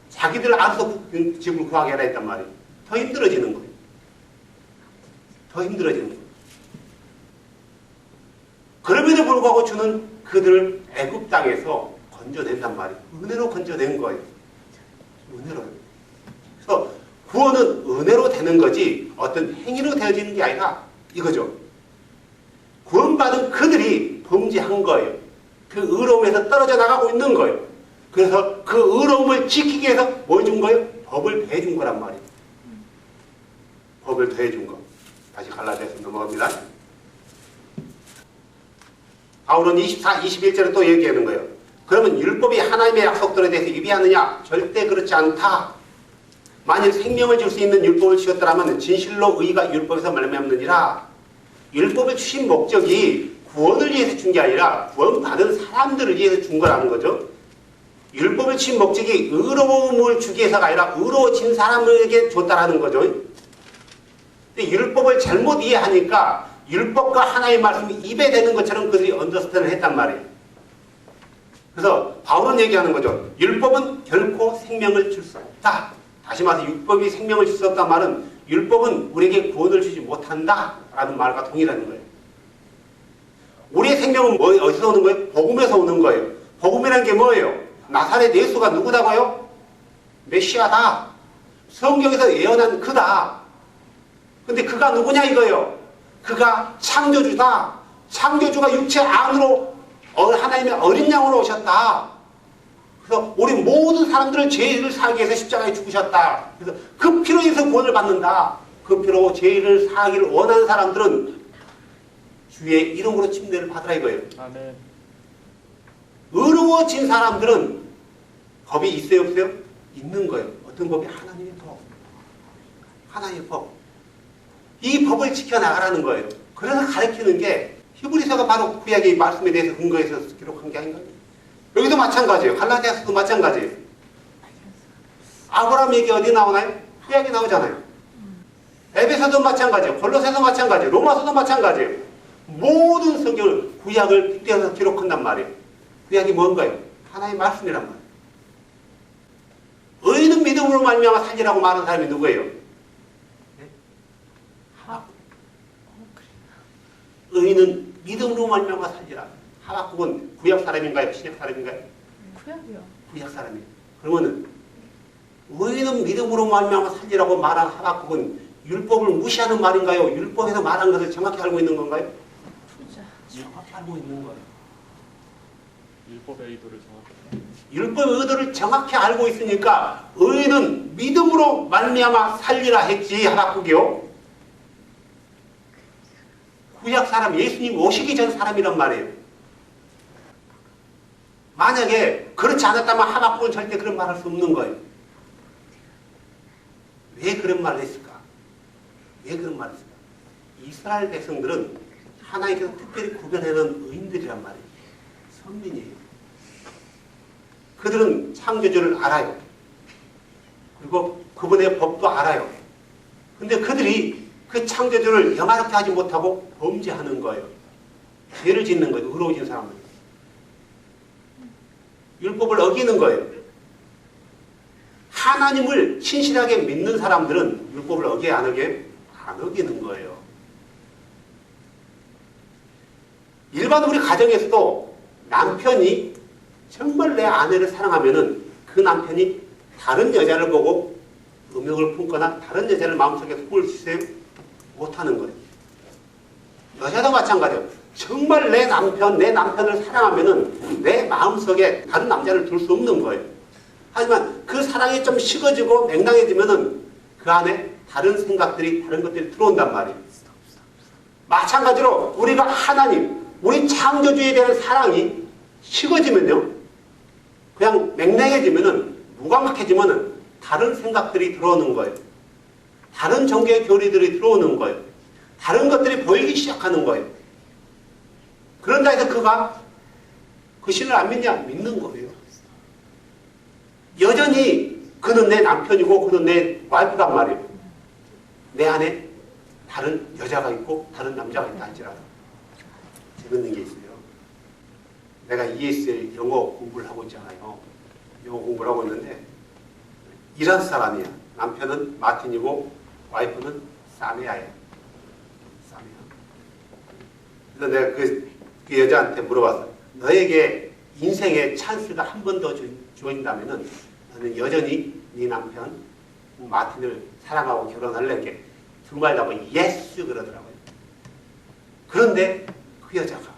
Speaker 2: 자기들 알아서 집을 구하게 해라 했단 말이에요. 더 힘들어지는 거예요. 더 힘들어지는 거예요. 그럼에도 불구하고 주는 그들을 애굽 땅에서 건져낸단 말이에요. 은혜로 건져낸 거예요. 은혜로요. 그래서 구원은 은혜로 되는 거지 어떤 행위로 되어지는 게 아니라 이거죠. 구원받은 그들이 범죄한 거예요. 그 의로움에서 떨어져 나가고 있는 거예요. 그래서 그 의로움을 지키기 위해서 뭘 준 거예요? 법을 더해준 거란 말이에요. 법을 더해준 거. 다시 갈라디아서 넘어갑니다. 바울은 24, 21절에 또 얘기하는 거예요. 그러면 율법이 하나님의 약속들에 대해서 위배하느냐? 절대 그렇지 않다. 만일 생명을 줄 수 있는 율법을 주셨더라면 진실로 의가 율법에서 말미암느니라. 율법을 주신 목적이 구원을 위해서 준 게 아니라 구원받은 사람들을 위해서 준 거라는 거죠. 율법을 주신 목적이 의로움을 주기 위해서가 아니라 의로워진 사람에게 줬다라는 거죠. 근데 율법을 잘못 이해하니까 율법과 하나님의 말씀이 입에 대는 것처럼 그들이 언더스탠을 했단 말이에요. 그래서 바울은 얘기하는 거죠. 율법은 결코 생명을 줄 수 없다. 다시 말해서 율법이 생명을 줄 수 없다는 말은 율법은 우리에게 구원을 주지 못한다 라는 말과 동일한 거예요. 우리의 생명은 어디서 오는 거예요? 복음에서 오는 거예요. 복음이라는 게 뭐예요? 나사렛 예수가 누구다고요? 메시아다. 성경에서 예언한 그다. 근데 그가 누구냐 이거예요. 그가 창조주다. 창조주가 육체 안으로 하나님의 어린 양으로 오셨다. 그래서 우리 모든 사람들을 죄를 사하기 위해서 십자가에 죽으셨다. 그래서 그 피로 인해서 구원을 받는다. 그 피로 죄를 사하기를 원하는 사람들은 주의 이름으로 침례를 받으라 이거예요.
Speaker 4: 아멘.
Speaker 2: 의로워진 사람들은 법이 있어요 없어요? 있는 거예요. 어떤 법이? 하나님의 법. 하나님의 법. 이 법을 지켜나가라는 거예요. 그래서 가르치는 게 히브리서가 바로 구약의 말씀에 대해서 근거해서 기록한 게 아닌가요? 여기도 마찬가지예요. 갈라디아서도 마찬가지예요. 아브라함 얘기 어디 나오나요? 구약에 나오잖아요. 에베소도 마찬가지예요. 골로새도 마찬가지예요. 로마서도 마찬가지예요. 모든 성경을 구약을 빗대어서 기록한단 말이에요. 구약이 뭔가요? 하나님의 말씀이란 말이에요. 의인은 믿음으로 말미암아 살리라고 말하는 사람이 누구예요? 네? 의인은 믿음으로 말미암아 살리라. 하박국은 구약 사람인가요? 신약 사람인가요?
Speaker 3: 구약이요.
Speaker 2: 구약 사람이에요. 그러면은 의인은 믿음으로 말미암아 살리라고 말한 하박국은 율법을 무시하는 말인가요? 율법에서 말한 것을 정확히 알고 있는 건가요? 정확히 알고 있는 거예요.
Speaker 4: 율법의 의도를 정확히.
Speaker 2: 율법의 의도를 정확히 알고 있으니까 의인은 믿음으로 말미암아 살리라 했지 하박국이요. 구약 사람, 예수님 오시기 전 사람이란 말이에요. 만약에 그렇지 않았다면 하박국은 절대 그런 말 할 수 없는 거예요. 왜 그런 말을 했을까? 왜 그런 말을 했을까? 이스라엘 백성들은 하나님께서 특별히 구별해놓은 의인들이란 말이에요. 선민이에요. 그들은 창조주를 알아요. 그리고 그분의 법도 알아요. 근데 그들이 그 창조주를 영화롭게 하지 못하고 범죄하는 거예요. 죄를 짓는 거예요. 의로워진 사람은. 율법을 어기는 거예요. 하나님을 신실하게 믿는 사람들은 율법을 어기게 안 어기게? 안 어기는 거예요. 일반 우리 가정에서도 남편이 정말 내 아내를 사랑하면은 그 남편이 다른 여자를 보고 음욕을 품거나 다른 여자를 마음속에 품을 수 있어요? 못하는 거예요. 여자도 마찬가지예요. 정말 내 남편을 사랑하면은 내 마음속에 다른 남자를 둘 수 없는 거예요. 하지만 그 사랑이 좀 식어지고 맹랑해지면은 그 안에 다른 생각들이, 다른 것들이 들어온단 말이에요. 마찬가지로 우리가 하나님, 우리 창조주에 대한 사랑이 식어지면요. 그냥 맹랑해지면은, 무감각해지면은 다른 생각들이 들어오는 거예요. 다른 종교의 교리들이 들어오는 거예요. 다른 것들이 보이기 시작하는 거예요. 그런다 해서 그가 그 신을 안 믿냐? 믿는 거예요. 여전히 그는 내 남편이고 그는 내 와이프란 말이에요. 내 안에 다른 여자가 있고 다른 남자가 있다 할지라도 재밌는 게 있어요. 내가 ESL 영어 공부를 하고 있잖아요. 영어 공부를 하고 있는데 이란 사람이야. 남편은 마틴이고 와이프는 사미아예요. 사미아. 그래서 내가 그 여자한테 물어봤어. 너에게 인생의 찬스가 한 번 더 주어진다면은 너는 여전히 네 남편 마틴을 사랑하고 결혼할래게? 두 말 다 예스 그러더라고요. 그런데 그 여자가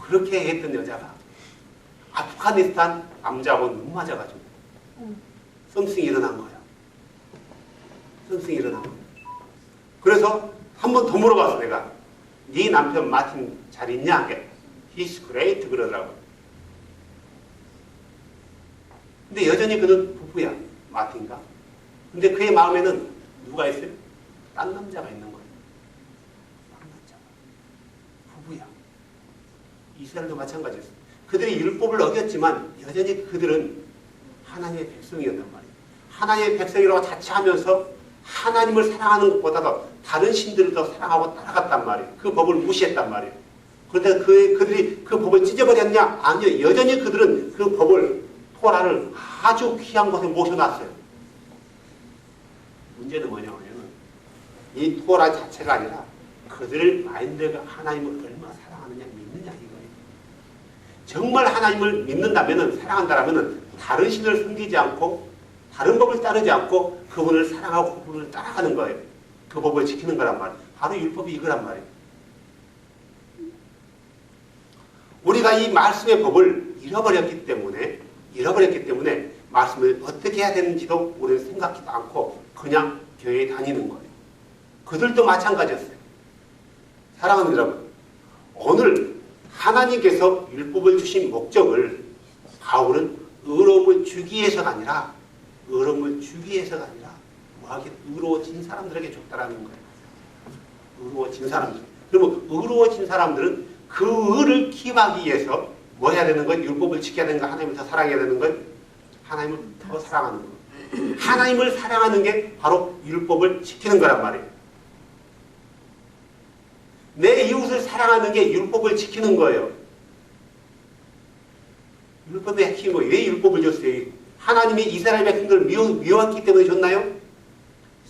Speaker 2: 그렇게 했던 여자가 아프가니스탄 남자하고 눈 맞아가지고 썸씽이 일어난 거야. 썸씽이 일어난 거야. 그래서 한 번 더 물어봤어 내가. 네 남편 마틴 잘 있냐? He's great 그러더라고요. 근데 여전히 그는 부부야. 마틴가. 근데 그의 마음에는 누가 있어요? 딴 남자가 있는 거예요. 딴 남자가. 부부야. 이스라엘도 마찬가지였어요. 그들이 율법을 어겼지만 여전히 그들은 하나님의 백성이었단 말이에요. 하나님의 백성이라고 자처하면서 하나님을 사랑하는 것보다도 다른 신들을 더 사랑하고 따라갔단 말이에요. 그 법을 무시했단 말이에요. 그런데 그들이 그 법을 찢어버렸냐? 아니요. 여전히 그들은 그 법을, 토라를 아주 귀한 곳에 모셔놨어요. 문제는 뭐냐면 이 토라 자체가 아니라 그들의 마인드가 하나님을 얼마나 사랑하느냐, 믿느냐 이거예요. 정말 하나님을 믿는다면, 사랑한다면 다른 신을 섬기지 않고 다른 법을 따르지 않고 그분을 사랑하고 그분을 따라가는 거예요. 그 법을 지키는 거란 말이에요. 바로 율법이 이거란 말이에요. 우리가 이 말씀의 법을 잃어버렸기 때문에 말씀을 어떻게 해야 되는지도 우리는 생각지도 않고 그냥 교회에 다니는 거예요. 그들도 마찬가지였어요. 사랑하는 여러분, 오늘 하나님께서 율법을 주신 목적을 바울은 의로움을 주기 위해서가 아니라 뭐하게 의로워진 사람들에게 줬다라는 거예요. 의로워진 사람들. 그러면 의로워진 사람들은 그 의를 기하기 위해서 뭐 해야 되는 거예요? 율법을 지켜야 되는 거예요? 하나님을 더 사랑해야 되는 거예요? 하나님을 더 사랑하는 거예요. 하나님을 사랑하는 게 바로 율법을 지키는 거란 말이에요. 내 이웃을 사랑하는 게 율법을 지키는 거예요. 율법의 핵심이 뭐예요? 왜 율법을 줬어요? 하나님이 이스라엘 백성들을 미워했기 때문에 줬나요?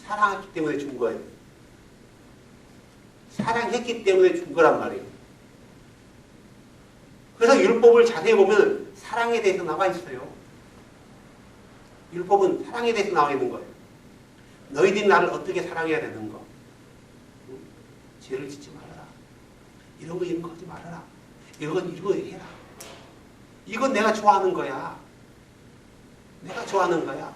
Speaker 2: 사랑했기 때문에 준 거예요. 사랑했기 때문에 준 거란 말이에요. 그래서 율법을 자세히 보면 사랑에 대해서 나와 있어요. 율법은 사랑에 대해서 나와 있는 거예요. 너희들이 나를 어떻게 사랑해야 되는 거. 죄를 짓지 말아라. 이런 거 하지 말아라. 이거 해라. 이건 내가 좋아하는 거야. 내가 좋아하는 거야.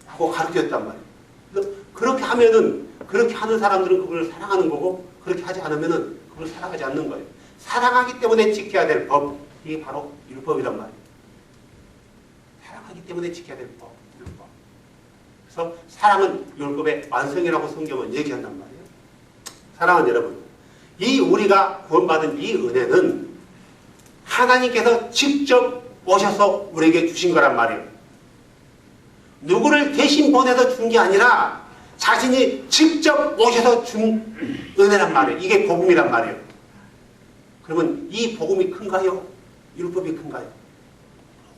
Speaker 2: 하고 가르쳤단 말이에요. 그래서 그렇게 하면은, 그렇게 하는 사람들은 그걸 사랑하는 거고, 그렇게 하지 않으면은 그걸 사랑하지 않는 거예요. 사랑하기 때문에 지켜야 될 법, 이게 바로 율법이란 말이에요. 사랑하기 때문에 지켜야 될 법, 율법. 그래서 사랑은 율법의 완성이라고 성경은 얘기한단 말이에요. 사랑하는 여러분, 이 우리가 구원받은 이 은혜는 하나님께서 직접 오셔서 우리에게 주신 거란 말이에요. 누구를 대신 보내서 준 게 아니라 자신이 직접 오셔서 준 은혜란 말이에요. 이게 복음이란 말이에요. 그러면 이 복음이 큰가요? 율법이 큰가요?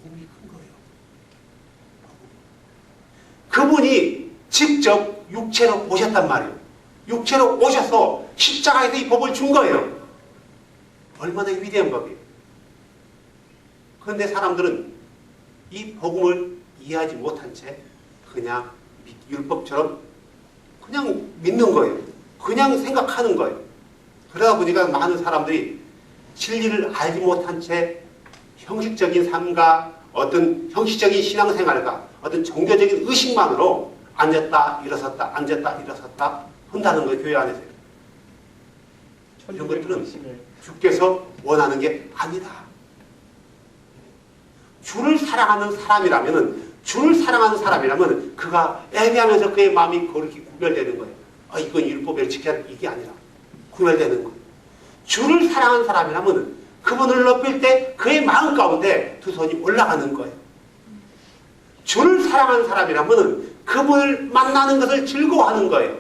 Speaker 2: 복음이 큰 거예요. 그분이 직접 육체로 오셨단 말이에요. 육체로 오셔서 십자가에서 이 법을 준 거예요. 얼마나 위대한 법이에요. 그런데 사람들은 이 복음을 이해하지 못한 채 그냥 율법처럼 그냥 믿는 거예요. 그냥 생각하는 거예요. 그러다 보니까 많은 사람들이 진리를 알지 못한 채 형식적인 삶과 어떤 형식적인 신앙생활과 어떤 종교적인 의식만으로 앉았다 일어섰다 앉았다 일어섰다 한다는 거예요. 교회 안에서요. 이런 것들은 주께서 원하는 게 아니다. 주를 사랑하는 사람이라면 그가 애매하면서 그의 마음이 그렇게 구별되는 거예요. 이건 율법을 지켜야 돼. 이게 아니라 구별되는 거예요. 주를 사랑하는 사람이라면 그분을 높일 때 그의 마음 가운데 두 손이 올라가는 거예요. 주를 사랑하는 사람이라면 그분을 만나는 것을 즐거워하는 거예요.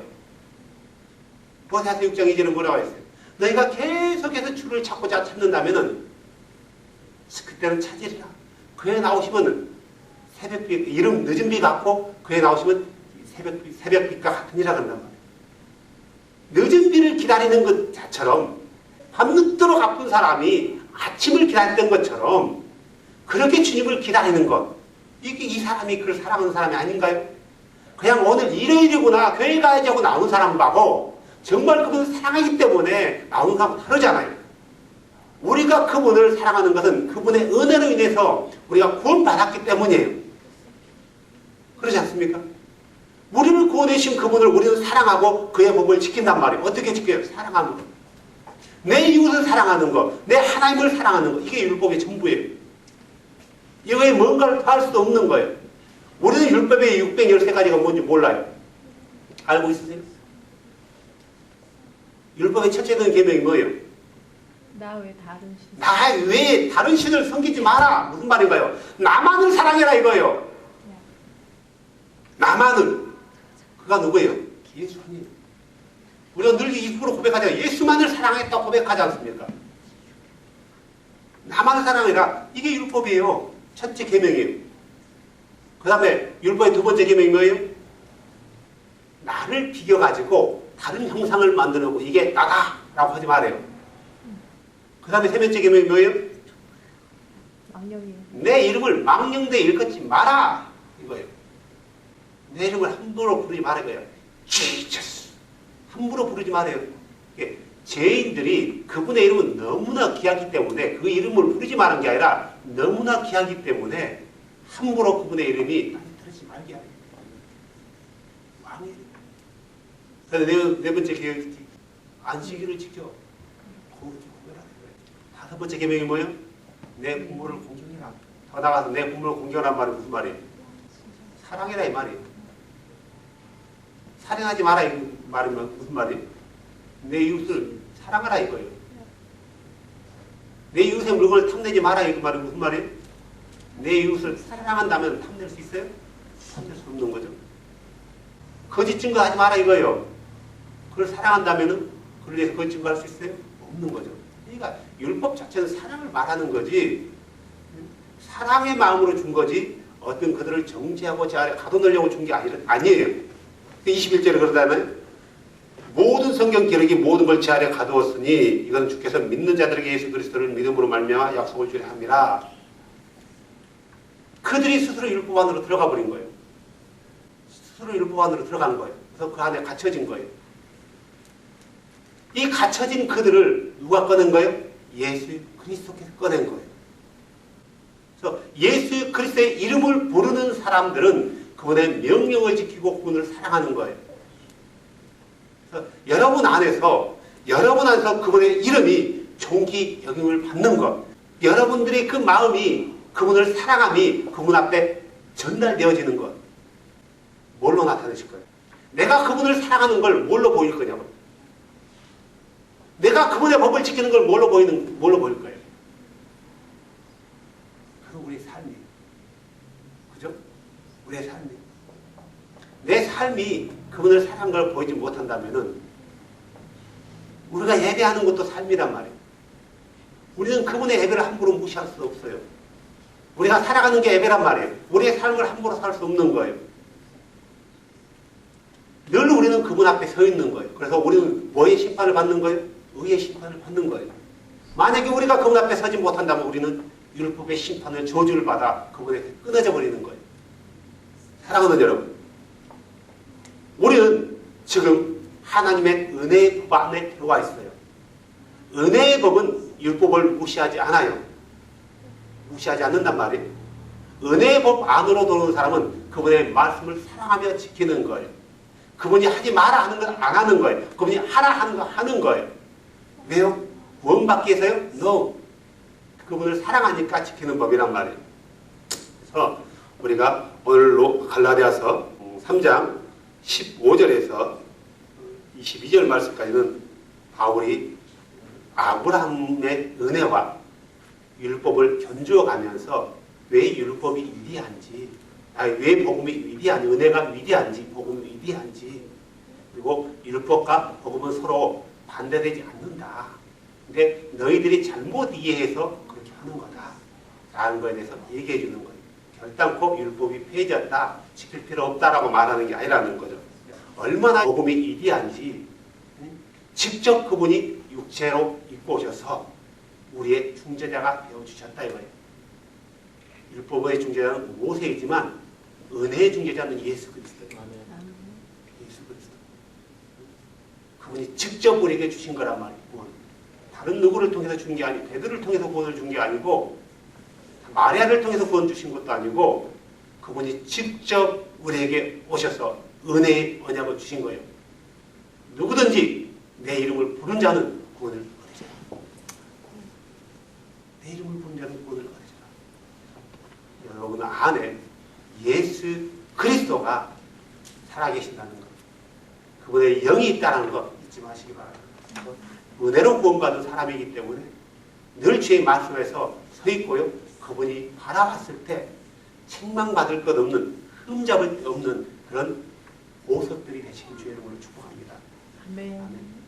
Speaker 2: 보세요. 6장 2절에 뭐라고 했어요? 너희가 계속해서 주를 찾는다면 그때는 찾으리라. 그에 나오시면 새벽빛, 이름 늦은 비 같고 그에 나오시면 새벽빛과 같으니라 그런단 말이에요. 늦은 비를 기다리는 것처럼 밤늦도록 아픈 사람이 아침을 기다렸던 것처럼 그렇게 주님을 기다리는 것, 이게 이 사람이 그를 사랑하는 사람이 아닌가요? 그냥 오늘 일요일이구나 교회 가야지 하고 나오는 사람하고 정말 그분을 사랑하기 때문에 나오는 사람은 다르잖아요. 우리가 그분을 사랑하는 것은 그분의 은혜로 인해서 우리가 구원받았기 때문이에요. 그렇지 않습니까? 우리를 구원해 주신 그분을 우리는 사랑하고 그의 법을 지킨단 말이에요. 어떻게 지켜요? 사랑함으로. 내 이웃을 사랑하는 거, 내 하나님을 사랑하는 거, 이게 율법의 전부예요. 이거에 뭔가를 더할 수도 없는 거예요. 우리는 율법의 613가지가 뭔지 몰라요. 알고 있으세요? 율법의 첫째는 계명이 뭐예요?
Speaker 3: 나 외 다른 신.
Speaker 2: 나 외에 다른 신을 섬기지 마라. 무슨 말인가요? 나만을 사랑해라 이거예요. 나만을. 그가 누구예요? 예수님. 우리가 늘 입으로 고백하잖아요. 예수만을 사랑했다고 고백하지 않습니까? 나만을 사랑해라. 이게 율법이에요. 첫째 계명이에요. 그 다음에 율법의 두 번째 계명이 뭐예요? 나를 비교가지고 다른 형상을 만들어놓고 이게 나다 라고 하지 말아요. 그 다음에 세 번째 계명이 뭐예요?
Speaker 3: 망령이에요.
Speaker 2: 내 이름을 망령되이 일컫지 마라 이거예요. 내 이름을 함부로 부르지 말아요. 이거예요. Jesus. 함부로 부르지 말아요. 죄인들이 그분의 이름은 너무나 귀하기 때문에 그 이름을 부르지 말은 게 아니라 너무나 귀하기 때문에 함부로 그분의 이름이 들으지 말게 하래요. 왕이에요. 그래서 네 번째 계명이 안식일을 지켜. 다섯 번째 계명이 뭐예요? 내 부모를 공경해라. 더 나가서 내 부모를 공경하란 말이 무슨 말이에요? 사랑해라 이 말이에요. 살인하지 마라 이 말이면 무슨 말이에요? 내 이웃을 사랑하라 이거예요. 내 이웃의 물건을 탐내지 마라 이 말이 무슨 말이에요? 내 이웃을 사랑한다면 탐낼 수 있어요? 탐낼 수 없는 거죠. 거짓 증거하지 마라 이거예요. 그걸 사랑한다면은 그걸 위해서 거짓 증거할 수 있어요? 없는 거죠. 그러니까 율법 자체는 사랑을 말하는 거지 사랑의 마음으로 준 거지 어떤 그들을 정죄하고 제 아래 가둬놓으려고 준 게 아니에요. 21절에 그러잖아요. 모든 성경 기록이 모든 걸 제 아래 가두었으니 이건 주께서 믿는 자들에게 예수 그리스도를 믿음으로 말미암아 약속을 주려 함이라. 그들이 스스로 율법 안으로 들어가 버린 거예요. 스스로 율법 안으로 들어간 거예요. 그래서 그 안에 갇혀진 거예요. 이 갇혀진 그들을 누가 꺼낸 거예요? 예수 그리스도께서 꺼낸 거예요. 그래서 예수 그리스도의 이름을 부르는 사람들은 그분의 명령을 지키고 그분을 사랑하는 거예요. 그래서 여러분 안에서 그분의 이름이 존귀 여김을 받는 것, 여러분들의 그 마음이 그분을 사랑함이 그분 앞에 전달되어지는 것, 뭘로 나타내실 거예요? 내가 그분을 사랑하는 걸 뭘로 보일 거냐고. 내가 그분의 법을 지키는 걸 뭘로 보일 거예요? 그건 우리 삶이. 그죠? 우리의 삶이. 내 삶이 그분을 사랑하는 걸 보이지 못한다면은 우리가 예배하는 것도 삶이란 말이에요. 우리는 그분의 예배를 함부로 무시할 수 없어요. 우리가 살아가는 게 예배란 말이에요. 우리의 삶을 함부로 살 수 없는 거예요. 늘 우리는 그분 앞에 서 있는 거예요. 그래서 우리는 뭐의 심판을 받는 거예요? 의의 심판을 받는 거예요. 만약에 우리가 그분 앞에 서지 못한다면 우리는 율법의 심판을 저주를 받아 그분에게 끊어져 버리는 거예요. 사랑하는 여러분, 우리는 지금 하나님의 은혜의 법 안에 들어와 있어요. 은혜의 법은 율법을 무시하지 않아요. 무시하지 않는단 말이에요. 은혜의 법 안으로 들어오는 사람은 그분의 말씀을 사랑하며 지키는 거예요. 그분이 하지 마라 하는 건 안 하는 거예요. 그분이 하라 하는 거 하는 거예요. 왜요? 구원받기 위해서요? No. 그분을 사랑하니까 지키는 법이란 말이에요. 그래서 우리가 오늘로 갈라디아서 3장 15절에서 22절 말씀까지는 바울이 아브라함의 은혜와 율법을 견주어 가면서 왜 율법이 위대한지, 왜 복음이 위대한지, 은혜가 위대한지, 복음이 위대한지, 그리고 율법과 복음은 서로 반대되지 않는다. 근데 너희들이 잘못 이해해서 그렇게 하는 거다. 라는 거에 대해서 얘기해 주는 거예요. 결단코 율법이 폐해졌다, 지킬 필요 없다라고 말하는 게 아니라는 거죠. 얼마나 복음이 위대한지 직접 그분이 육체로 입고 오셔서 우리의 중재자가 되어주셨다 이거예요. 율법의 중재자는 모세이지만 은혜의 중재자는 예수 그리스도예요. 예수 그리스도. 그분이 직접 우리에게 주신 거란 말이에요. 다른 누구를 통해서 준 게 아니고, 베드로를 통해서 구원을 준 게 아니고, 마리아를 통해서 구원 주신 것도 아니고, 그분이 직접 우리에게 오셔서 은혜의 언약을 주신 거예요. 누구든지 내 이름을 부른 자는 구원을 얻으리라. 내 이름을 부르는 자는 구원을 받으리라. 여러분 안에 예수 그리스도가 살아계신다는 것, 그분의 영이 있다는 것 잊지 마시기 바랍니다. 은혜로 구원받은 사람이기 때문에 늘 주의 말씀에서 서 있고요. 그분이 바라봤을 때 책망받을 것 없는, 흠잡을 것 없는 그런 보석들이 되시길 주의 이름으로 축복합니다.
Speaker 3: 아멘.
Speaker 2: 아멘.